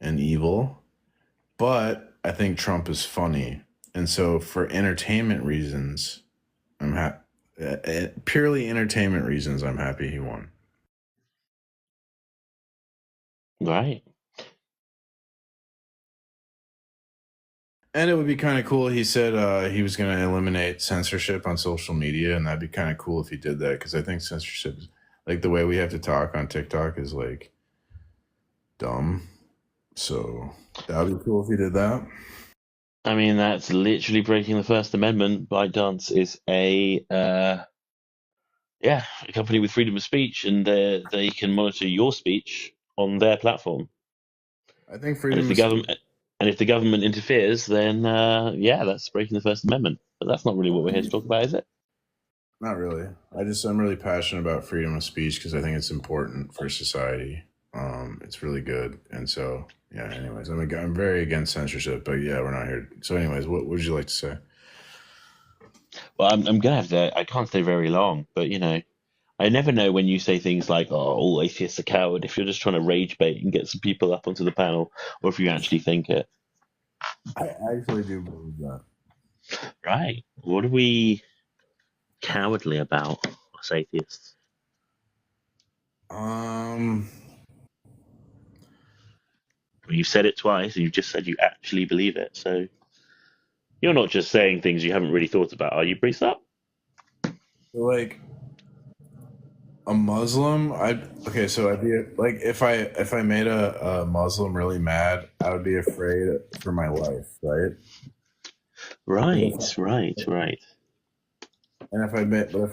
and evil. But I think Trump is funny, and so for entertainment reasons, I'm happy. Purely entertainment reasons, I'm happy he won. Right. And it would be kind of cool. He said he was going to eliminate censorship on social media, and that'd be kind of cool if he did that because I think censorship, like the way we have to talk on TikTok, is like dumb. So that would be cool if he did that. I mean, that's literally breaking the First Amendment. ByteDance is a company with freedom of speech, and they can monitor your speech on their platform. I think And freedom of speech. if the government interferes, then that's breaking the First Amendment. But that's not really what we're here to talk about, is it? Not really. I'm really passionate about freedom of speech because I think it's important for society. It's really good, and so yeah. Anyways, I'm very against censorship, but yeah, we're not here. So, anyways, what would you like to say? Well, I'm gonna have to. I can't stay very long, but I never know when you say things like, "Oh, all atheists are coward," if you're just trying to rage bait and get some people up onto the panel, or if you actually think it. I actually do believe that. Right. What are we cowardly about, us atheists? Um, Well, you said it twice, and you just said you actually believe it. So you're not just saying things you haven't really thought about, are you, Priest? Up? like a Muslim, so I'd be like if I made a Muslim really mad, I would be afraid for my life, right? Right, right. And if I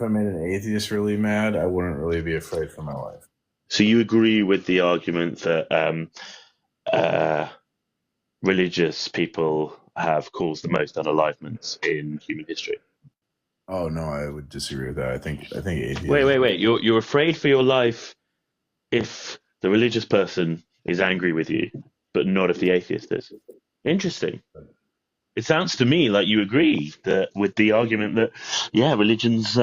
made an atheist really mad, I wouldn't really be afraid for my life. So you agree with the argument that religious people have caused the most unalivements in human history? Oh no, I would disagree with that. I think atheism. Wait. You're afraid for your life if the religious person is angry with you, but not if the atheist is. Interesting. It sounds to me like you agree that with the argument that religions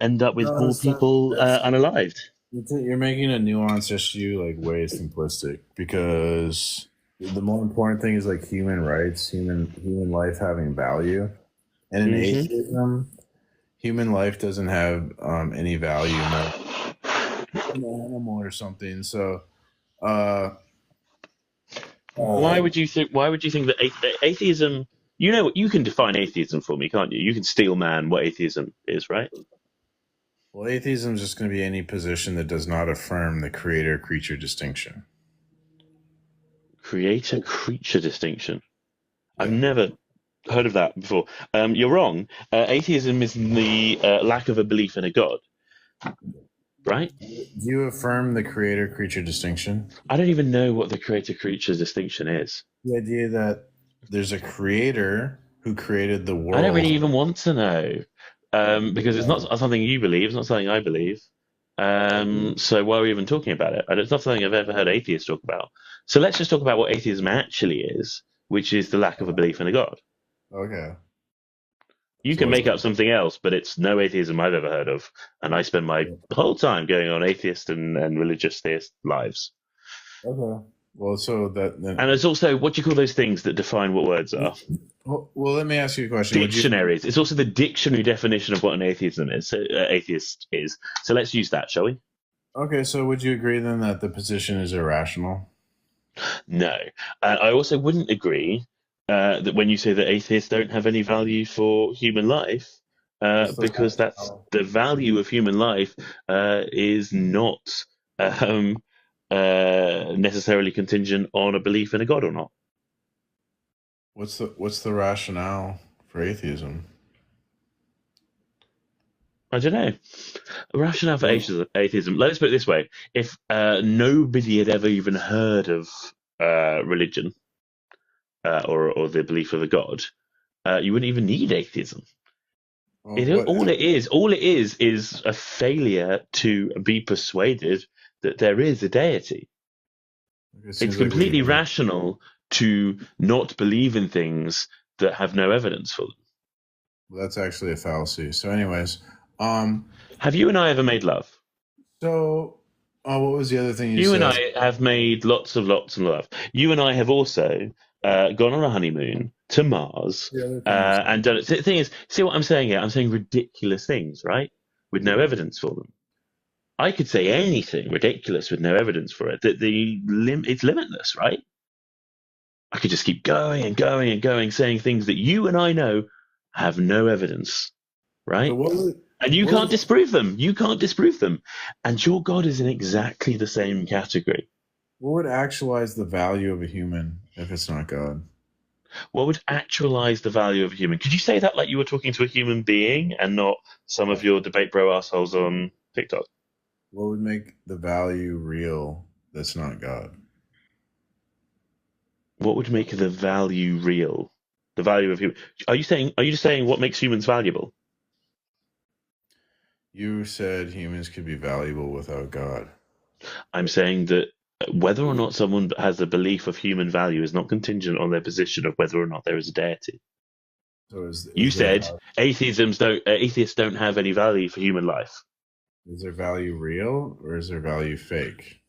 end up with No, more people unalived. You're making a nuanced issue like way simplistic because the more important thing is like human rights, human life having value, and in atheism, human life doesn't have any value more than an animal or something. So, why would you think that atheism? You can define atheism for me, can't you? You can steel man what atheism is, right? well, atheism is just going to be any position that does not affirm the creator-creature distinction. Creator-creature distinction. Yeah. I've never heard of that before. You're wrong. Atheism is the lack of a belief in a god, right? Do you affirm the creator-creature distinction? I don't even know what the creator-creature distinction is. The idea that there's a creator who created the world. I don't really even want to know because it's not something you believe. It's not something I believe. So why are we even talking about it? It's not something I've ever heard atheists talk about. So let's just talk about what atheism actually is, which is the lack of a belief in a god. Okay. You can make up something else, but it's no atheism I've ever heard of. And I spend my whole time going on atheist and religious theist lives. Okay. Well, so that then... And there's also, what do you call those things that define what words are? Well, let me ask you a question. Dictionaries. It's also the dictionary definition of what an atheism is. Atheist is. So let's use that, shall we? Okay, so would you agree then that the position is irrational? No. And I also wouldn't agree that when you say that atheists don't have any value for human life, What's the because that's rationale? the value of human life is not um, necessarily contingent on a belief in a god or not. What's the rationale for atheism? I don't know. A rationale for Well, atheism. Let's put it this way: if nobody had ever even heard of religion or the belief of a god, you wouldn't even need atheism. what? All it is a failure to be persuaded that there is a deity. It It's seems like completely rational to not believe in things that have no evidence for them. well, that's actually a fallacy. So, anyways, Have you and I ever made love? so what was the other thing you You and said? I have made lots of love. You and I have also gone on a honeymoon to Mars The other thing you said. and done it. The thing is, see what I'm saying here? I'm saying ridiculous things, right? With no evidence for them. I could say anything ridiculous with no evidence for it. It's limitless, right? I could just keep going and going and going, saying things that you and I know have no evidence, So right? And you can't what disprove them. You can't disprove them. And your God is in exactly the same category. would actualize the value of a human if it's not God? What would actualize the value of a human? Could you say that like you were talking to a human being and not some of your debate bro assholes on TikTok? What would make the value real that's not God? What would make the value real? The value of human. Are you just saying what makes humans valuable? You said humans could be valuable without God. I'm saying that whether or not someone has a belief of human value is not contingent on their position of whether or not there is a deity. So You said atheists don't have any value for human life. Is their value real or is their value fake?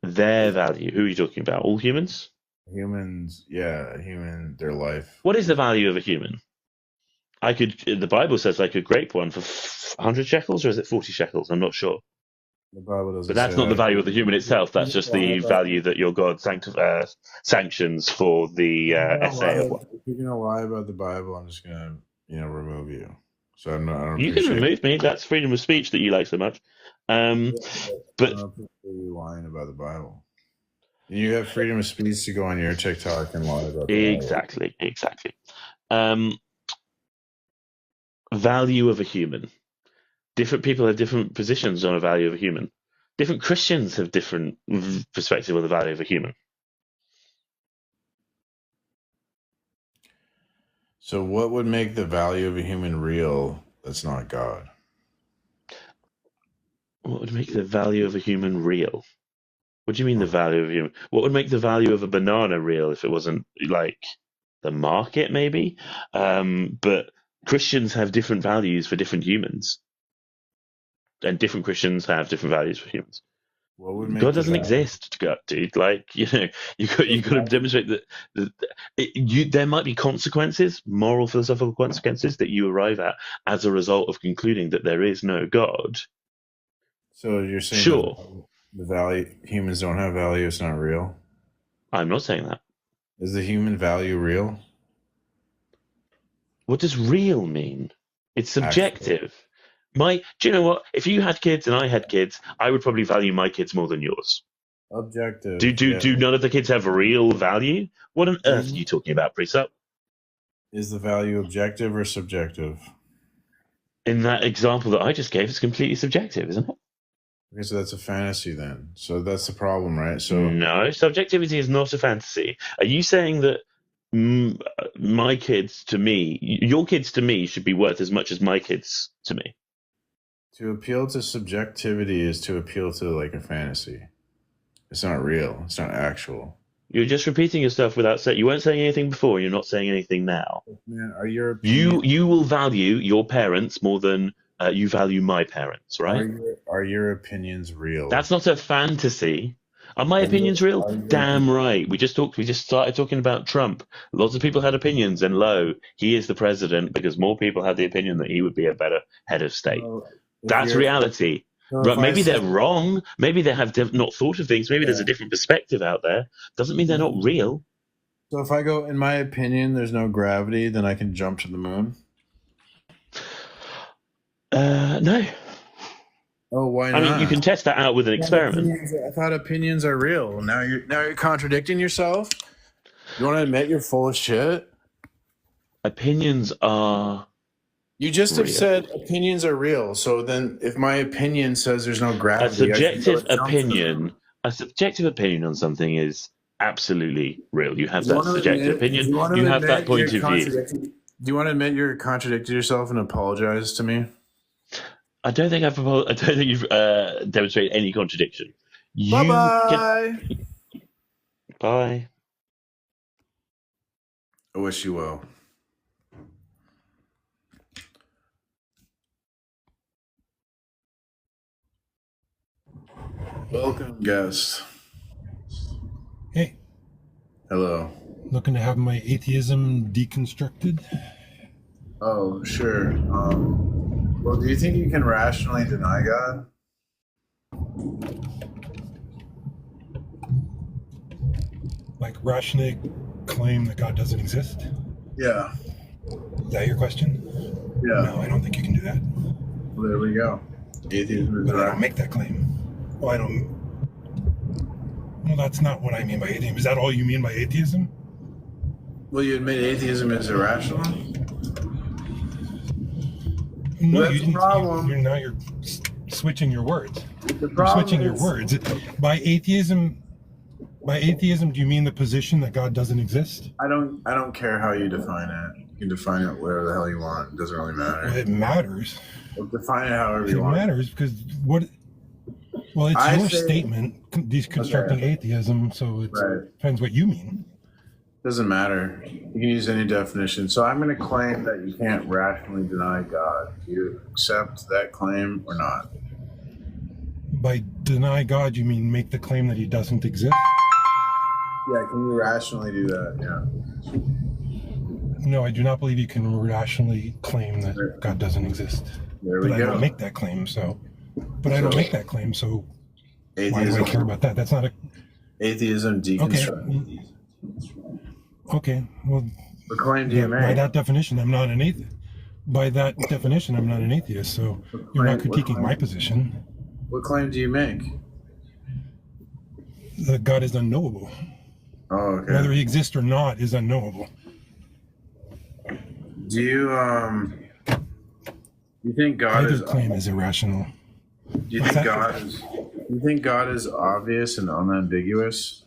Their value. Who are you talking about? All humans? Humans, yeah, their life. What is the value of a human? The Bible says I could grape one for 100 shekels, or is it 40 shekels? I'm not sure. The Bible doesn't But that's say not the that. value of the human itself. That's just the value that your God sanctions for the essay of one. If you're gonna lie about the Bible, I'm just gonna, remove you. So I don't You can remove me. That's freedom of speech that you like so much. But I don't appreciate you lying about the Bible. You have freedom of speech to go on your TikTok and lie about the Bible. Exactly. Value of a human. Different people have different positions on a value of a human. Different Christians have different perspective on the value of a human. So what would make the value of a human real that's not God? What would make the value of a human real? What do you mean the value of a human? What would make the value of a banana real if it wasn't like the market, maybe? But Christians have different values for different humans, and different Christians have different values for humans. What would make God doesn't exist, dude. Like you got to demonstrate that there might be consequences, moral, philosophical consequences that you arrive at as a result of concluding that there is no God. So you're saying sure, the value humans don't have value, it's not real? I'm not saying that. Is the human value real? What does real mean? It's subjective. Do you know what? If you had kids and I had kids, I would probably value my kids more than yours. Objective. Do none of the kids have real value? What on earth are you talking about, Precept? Is the value objective or subjective? In that example that I just gave, it's completely subjective, isn't it? Okay, so that's a fantasy then. So that's the problem, right? So no, subjectivity is not a fantasy. Are you saying that my kids to me, your kids to me, should be worth as much as my kids to me? To appeal to subjectivity is to appeal to like a fantasy. It's not real. It's not actual. You're just repeating yourself without saying. You weren't saying anything before. You're not saying anything now. Man, are your you will value your parents more than you value my parents, right? Are your opinions real? That's not a fantasy. Are my opinions real? Damn right. We just started talking about Trump. Lots of people had opinions, and he is the president because more people had the opinion that he would be a better head of state. That's reality. Right, maybe they're wrong. Maybe they have not thought of things. Maybe there's a different perspective out there. Doesn't mean they're not real. So if I go, in my opinion, there's no gravity, then I can jump to the moon? No. Oh, why I not? mean, you can test that out with an experiment. I thought opinions are real. Now you're contradicting yourself? You want to admit you're full of shit? Opinions are... You just have real. said opinions are real. So then if my opinion says there's no A gravity... subjective opinion on something is absolutely real. You have that subjective opinion. You have that point of view. Do you want to admit you're contradicting yourself and apologize to me? I don't think you've demonstrated any contradiction. Bye-bye! Bye. I wish you well. Welcome, guest. Hey. Hello. Looking to have my atheism deconstructed? Oh, sure. Well, do you think you can rationally deny God? Like rationally claim that God doesn't exist? Yeah. Is that your question? Yeah. No, I don't think you can do that. Well, there we go. Atheism is But I don't make that claim. Well, that's not what I mean by atheism. Is that all you mean by atheism? Well, you admit atheism is irrational? No, that's you didn't. The problem. You're switching your words. The problem You're switching your words. By atheism, do you mean the position that God doesn't exist? I don't care how you define it. You can define it whatever the hell you want. It doesn't really matter. Well, it matters. Well, define it however you want. It matters because what? Well, it's your statement deconstructing atheism, so it depends what you mean. Doesn't matter. You can use any definition. So I'm going to claim that you can't rationally deny God. Do you accept that claim or not? By deny God, you mean make the claim that he doesn't exist? Yeah, can you rationally do that? Yeah. No, I do not believe you can rationally claim that God doesn't exist. But I don't make that claim, so... But I don't make that claim, so why do I care about that? That's not a... Atheism deconstructed. Okay, well... What claim do you make? By that definition, I'm not an atheist. By that definition, I'm not an atheist, so you're not critiquing my position. What claim do you make? That God is unknowable. Oh, okay. Whether he exists or not is unknowable. Do you think God Either claim is irrational. Do you think God is obvious and unambiguous?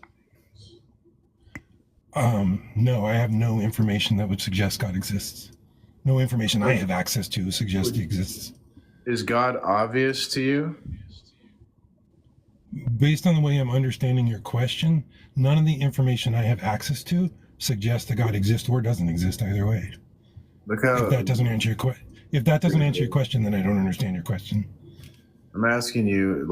No, I have no information that would suggest God exists. No information I have access to suggests he exists. Is God obvious to you? Based on the way I'm understanding your question, none of the information I have access to suggests that God exists or doesn't exist either way. If that doesn't answer your question, then I don't understand your question. I'm asking you,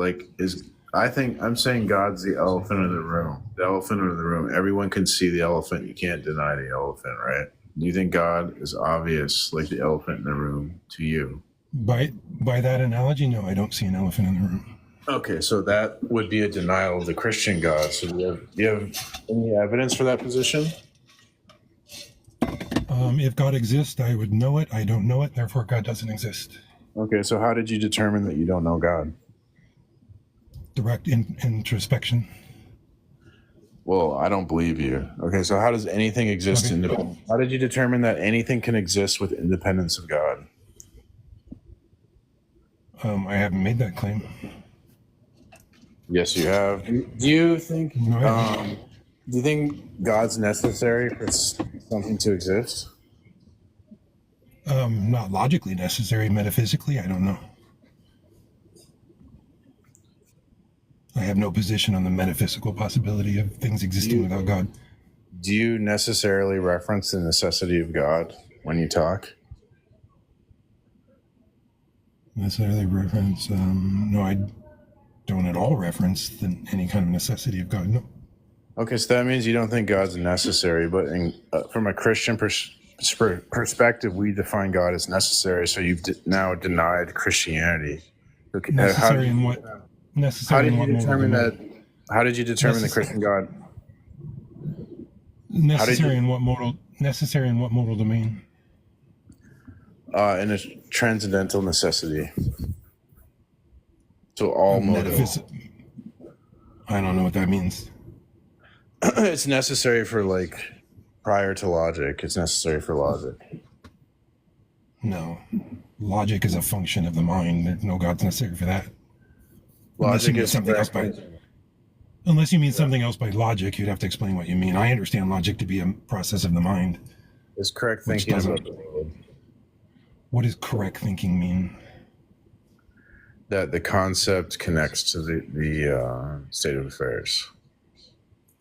I'm saying God's the elephant in the room. The elephant in the room. Everyone can see the elephant. You can't deny the elephant, right? Do you think God is obvious, like the elephant in the room, to you? By that analogy, no, I don't see an elephant in the room. Okay, so that would be a denial of the Christian God. So do you have any evidence for that position? If God exists, I would know it. I don't know it, therefore God doesn't exist. Okay, so how did you determine that you don't know God? Direct introspection. Well, I don't believe you. Okay, so how does anything exist independent? How did you determine that anything can exist with independence of God? I haven't made that claim. Yes, you have. Do you think God's necessary for something to exist? Not logically necessary, metaphysically, I don't know. I have no position on the metaphysical possibility of things existing without God. Do you necessarily reference the necessity of God when you talk? Necessarily reference? No, I don't at all reference any kind of necessity of God, no. Okay, so that means you don't think God's necessary, but from a Christian perspective, we define God as necessary, so you've now denied Christianity. Okay, necessary in what? Necessary how did you determine that? How did you determine the Christian God? Necessary in what modal? Necessary in what modal domain? In a transcendental necessity. So all modal. I don't know what that means. It's necessary for like prior to logic. It's necessary for logic. No. Logic is a function of the mind. No God's necessary for that. Logic is something else by. Unless you mean something else by logic, you'd have to explain what you mean. I understand logic to be a process of the mind. Is correct thinking about the world. What does correct thinking mean? That the concept connects to the state of affairs.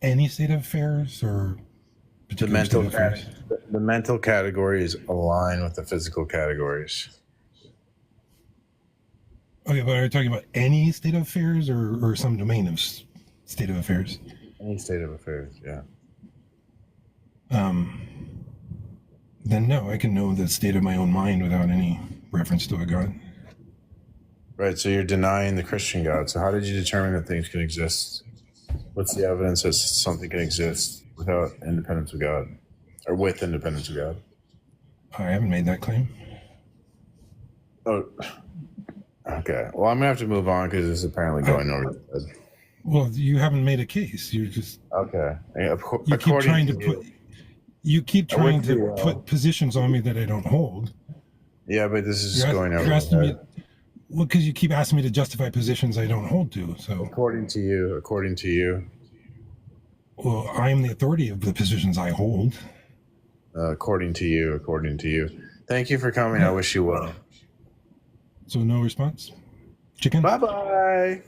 Any state of affairs or the mental categories align with the physical categories. Okay, but are you talking about any state of affairs or some domain of state of affairs? Any state of affairs, yeah. Then no, I can know the state of my own mind without any reference to a God. Right, so you're denying the Christian God. So how did you determine that things can exist? What's the evidence that something can exist without independence of God? Or with independence of God? I haven't made that claim. Oh, okay. Well, I'm going to have to move on because this is apparently going over the head. Well, you haven't made a case. You're just... Okay. You keep trying to put positions on me that I don't hold. Yeah, but this is going over the head. Well, because you keep asking me to justify positions I don't hold to. So according to you. Well, I am the authority of the positions I hold. According to you. Thank you for coming. I wish you well. So no response? Chicken? Bye-bye.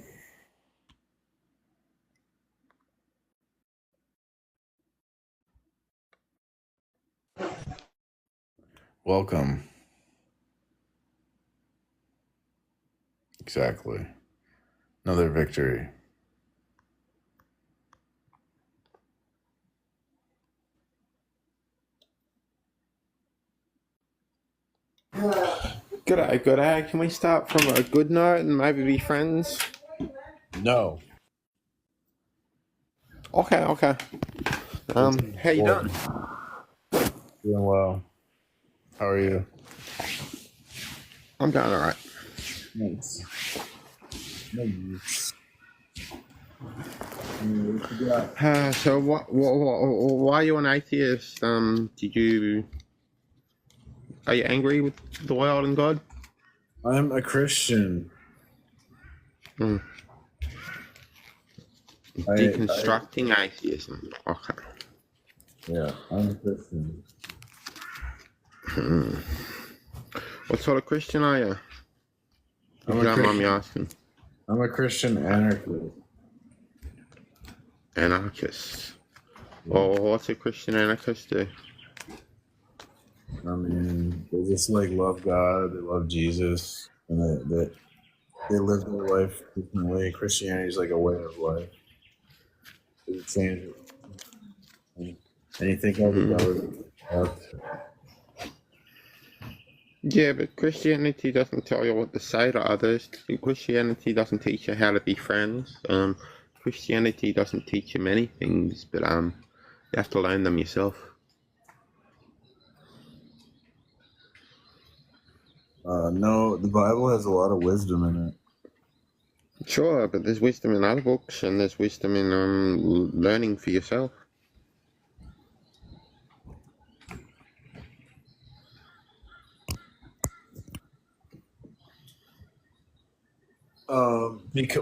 Welcome. Exactly. Another victory. G'day. Can we start from a good note and maybe be friends? No. Okay. How you doing? Doing well. How are you? I'm doing all right. Nice. So why are you an atheist? Are you angry with the world and God? I'm a Christian. Deconstructing atheism. Okay. Yeah, I'm a Christian. What sort of Christian are you? If you don't mind me asking. I'm a Christian anarchist. Anarchist. Well, what's a Christian anarchist do? I mean, they just like love God, they love Jesus, and they live their life differently. Christianity is like a way of life. It changes. And you think all the government. Yeah, but Christianity doesn't tell you what to say to others. Christianity doesn't teach you how to be friends. Christianity doesn't teach you many things, but you have to learn them yourself. No, the Bible has a lot of wisdom in it. Sure, but there's wisdom in other books, and there's wisdom in learning for yourself.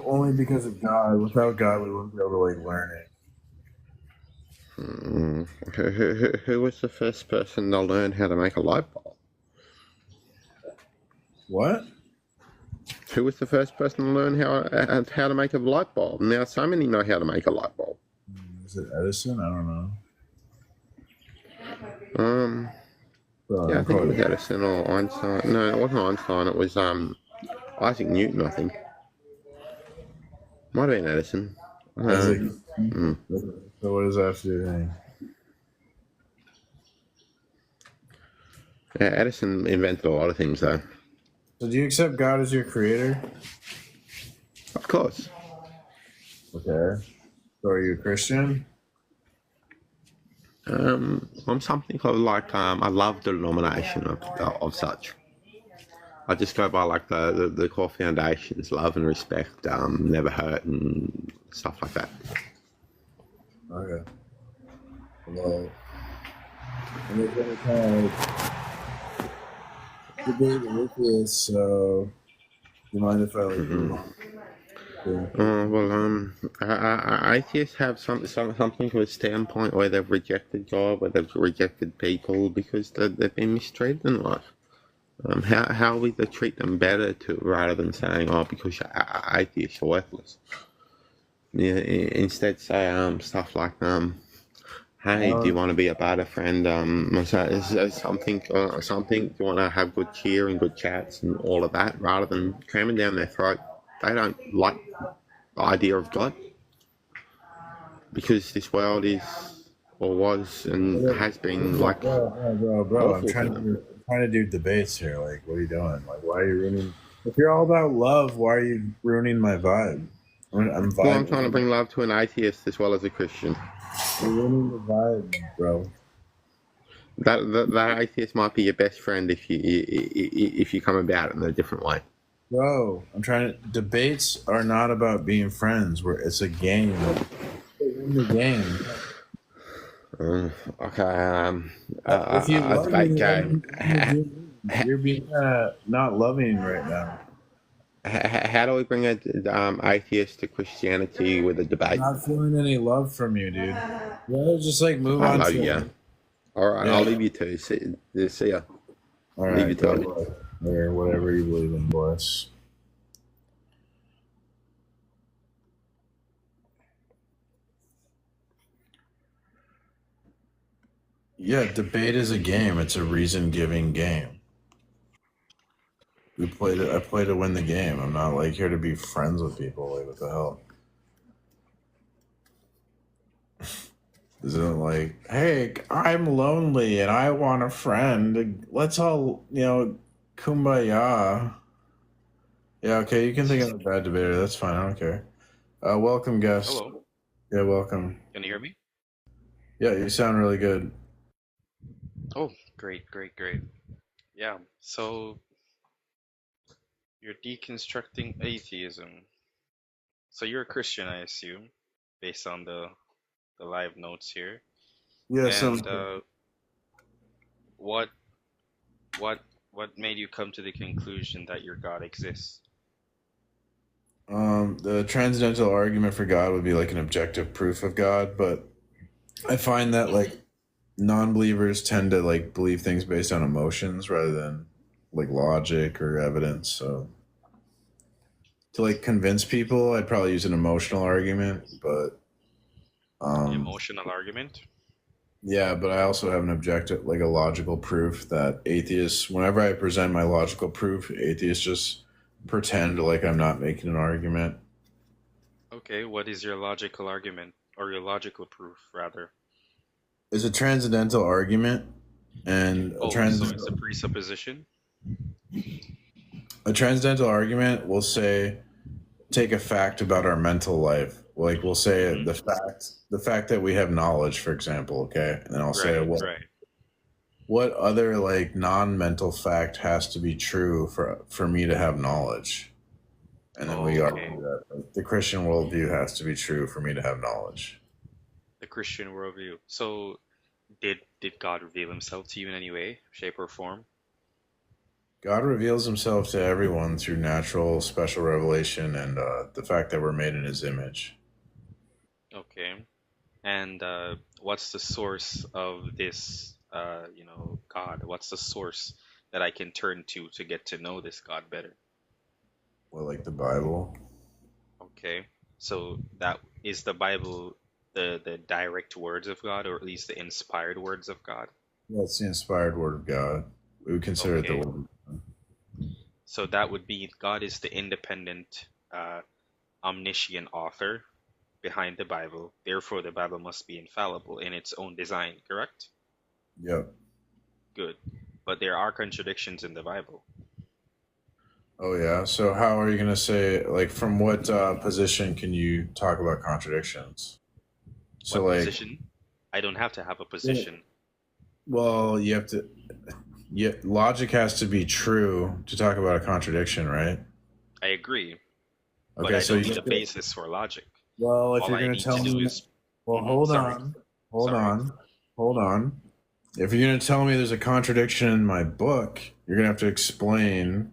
Only because of God. Without God, we wouldn't be able to like learn it. Who was the first person to learn how to make a light bulb? What? Who was the first person to learn how to make a light bulb? Now so many know how to make a light bulb. Is it Edison? I don't know. Yeah, I think it was Edison or Einstein. No, it wasn't Einstein. It was Isaac Newton, I think. Might have been Edison. So what does that have to do with anything? Yeah, Edison invented a lot of things, though. So do you accept God as your creator? Of course. Okay. So are you a Christian? I'm something of like I love the denomination of such. I just go by like the core foundations: love and respect, never hurt, and stuff like that. Okay. Well, I'm just gonna kind of debate with this. So, do you mind if I like move on? Atheists have something to a standpoint where they've rejected God, where they've rejected people because they've been mistreated in life. How are we to treat them better rather than saying, oh, because you're atheists, you're worthless? Yeah, instead say stuff like, hey, do you want to be a better friend? Something, something. Do you want to have good cheer and good chats and all of that, rather than cramming down their throat? They don't like the idea of God because this world is, or was, and has been like Bro, I'm awful to them. trying to do debates here. Like, what are you doing? Like, why are you ruining? If you're all about love, why are you ruining my vibe? I'm Well, I'm trying to bring love to an atheist as well as a Christian. You're ruining the vibe, bro. That atheist might be your best friend if you come about it in a different way. Bro, I'm trying to. Debates are not about being friends. It's a game. In the game. Okay. If you a love debate me, game. you're being not loving right now. How do we bring an atheist to Christianity with a debate? I'm not feeling any love from you, dude. Yeah, just like move on. I love you. All right, Yeah. I'll leave you to. See ya. All leave right, you to it. Or whatever you believe in, boys. Yeah, debate is a game. It's a reason-giving game. We played it. I play to win the game. I'm not like here to be friends with people. Like, what the hell? Isn't like, hey, I'm lonely and I want a friend. Let's all, kumbaya. Yeah, okay, you can think I'm a bad debater. That's fine. I don't care. Welcome, guest. Hello. Yeah, welcome. Can you hear me? Yeah, you sound really good. Oh, great. Yeah, so you're deconstructing atheism. So you're a Christian, I assume, based on the live notes here. Yeah, and what made you come to the conclusion that your God exists? The transcendental argument for God would be like an objective proof of God, but I find that like non-believers tend to like believe things based on emotions rather than like logic or evidence. So to like convince people, I'd probably use an emotional argument, but Emotional argument? Yeah, but I also have an objective, like a logical proof that atheists, whenever I present my logical proof, atheists just pretend like I'm not making an argument. Okay, what is your logical argument, or your logical proof, rather? It's a transcendental argument, and so it's a presupposition? A transcendental argument will say, take a fact about our mental life. Like we'll say the fact that we have knowledge, for example, okay? And then I'll say what other like non-mental fact has to be true for me to have knowledge? And then we argue that like, the Christian worldview has to be true for me to have knowledge. The Christian worldview. So did God reveal himself to you in any way, shape, or form? God reveals himself to everyone through natural, special revelation and the fact that we're made in his image. Okay. And what's the source of this, God? What's the source that I can turn to get to know this God better? Well, like the Bible. Okay. So that is the Bible the direct words of God, or at least the inspired words of God? Yeah, it's the inspired word of God. We would consider it the word. So that would be God is the independent, omniscient author behind the Bible. Therefore, the Bible must be infallible in its own design, correct? Yep. Good. But there are contradictions in the Bible. Oh, yeah. So how are you going to say, like, from what position can you talk about contradictions? So, what like, position? I don't have to have a position. Well, you have to. Yeah, logic has to be true to talk about a contradiction, right? I agree, but Okay, I so don't you. need a basis for logic. Well, if All you're I gonna need to tell do me, is. well, Sorry. hold Sorry. on, hold on. If you're gonna tell me there's a contradiction in my book, you're gonna have to explain,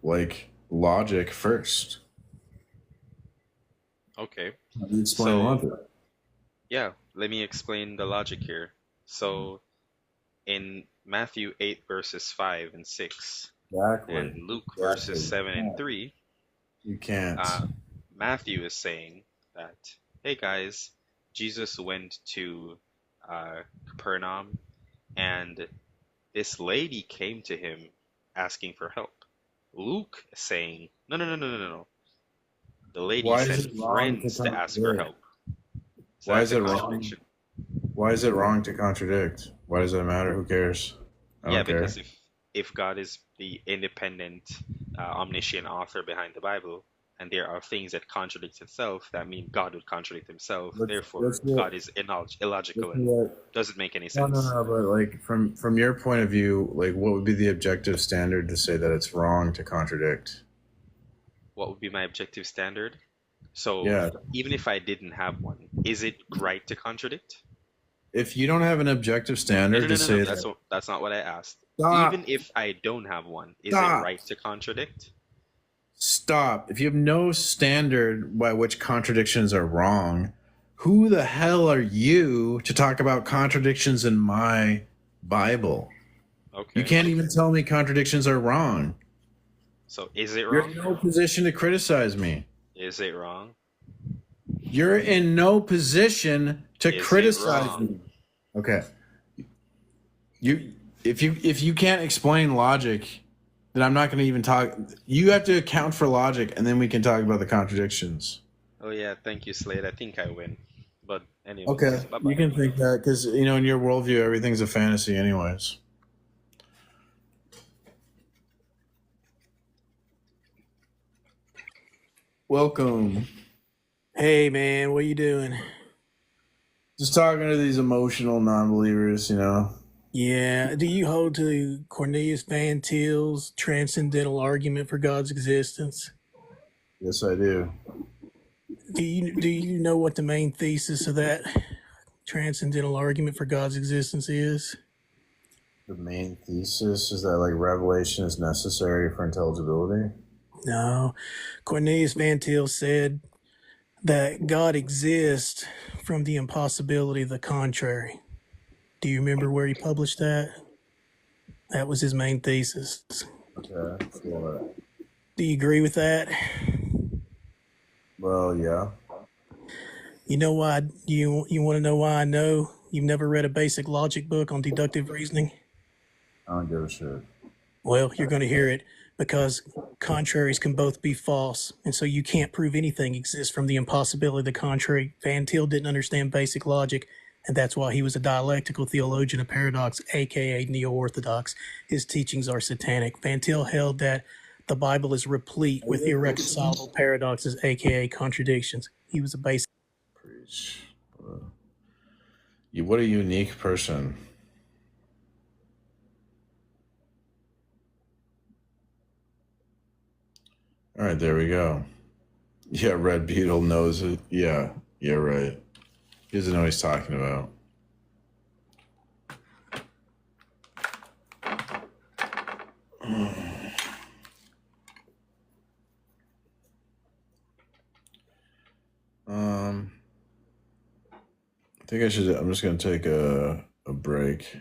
like logic first. Okay. How do you explain So, logic? yeah, let me explain the logic here. So, in Matthew 8, verses 5 and 6, and Exactly. Luke verses Exactly. 7 and 3, You can't. Matthew is saying that, hey guys, Jesus went to Capernaum, and this lady came to him asking for help. Luke is saying, no, no, no, no, no, no. The lady Why is sent it wrong to friends to ask for contradict? help. So Why that's is a it wrong? contradiction. Why is it wrong to contradict? Why does it matter? Who cares? I Yeah, don't care. because if God is the independent, omniscient author behind the Bible, and there are things that contradict itself, that mean God would contradict himself. Therefore, Let's get, God is illogical and what? doesn't make any No, no, sense. no. But like from your point of view, like what would be the objective standard to say that it's wrong to contradict? What would be my objective standard? So Yeah. even if I didn't have one, is it right to contradict? If you don't have an objective No, standard no, to no, no, no. say That's not what I asked. Even stop, if I don't have one, is it stop, right to contradict? stop. If you have no standard by which contradictions are wrong, who the hell are you to talk about contradictions in my Bible? Okay. You can't even tell me contradictions are wrong. So is it You're wrong? in no position to criticize me. Is it wrong? You're in no position to Is it criticize wrong? me. Okay. If you can't explain logic, then I'm not going to even talk. You have to account for logic, and then we can talk about the contradictions. Oh yeah, thank you, Slade. I think I win. But anyways, Okay, bye you bye. can think that because in your worldview, everything's a fantasy, anyways. Welcome. Hey man, what you doing? Just talking to these emotional non-believers, Yeah, do you hold to Cornelius Van Til's transcendental argument for God's existence? Yes, I do. Do you know what the main thesis of that transcendental argument for God's existence is? The main thesis is that like revelation is necessary for intelligibility. No. Cornelius Van Til said that God exists from the impossibility of the contrary. Do you remember where he published that? That was his main thesis. Okay. So, Do you agree with that? well, yeah. You know why? You want to know why I know you've never read a basic logic book on deductive reasoning? I don't give a shit. Well, you're going to hear it because contraries can both be false, and so you can't prove anything exists from the impossibility of the contrary. Van Til didn't understand basic logic, and that's why he was a dialectical theologian of paradox, aka neo-orthodox. His teachings are satanic. Van Til held that the Bible is replete with irreconcilable paradoxes, aka contradictions. He was a basic. Preach. What a unique person. All right, there we go. Yeah, Red Beetle knows it. Yeah, right. He doesn't know what he's talking about. I think I'm just going to take a break.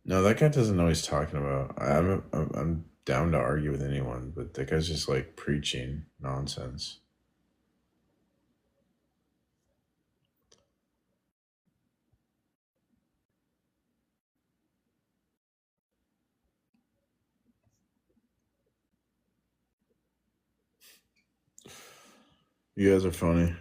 No, that guy doesn't know what he's talking about. I'm down to argue with anyone, but that guy's just like preaching nonsense. You guys are funny.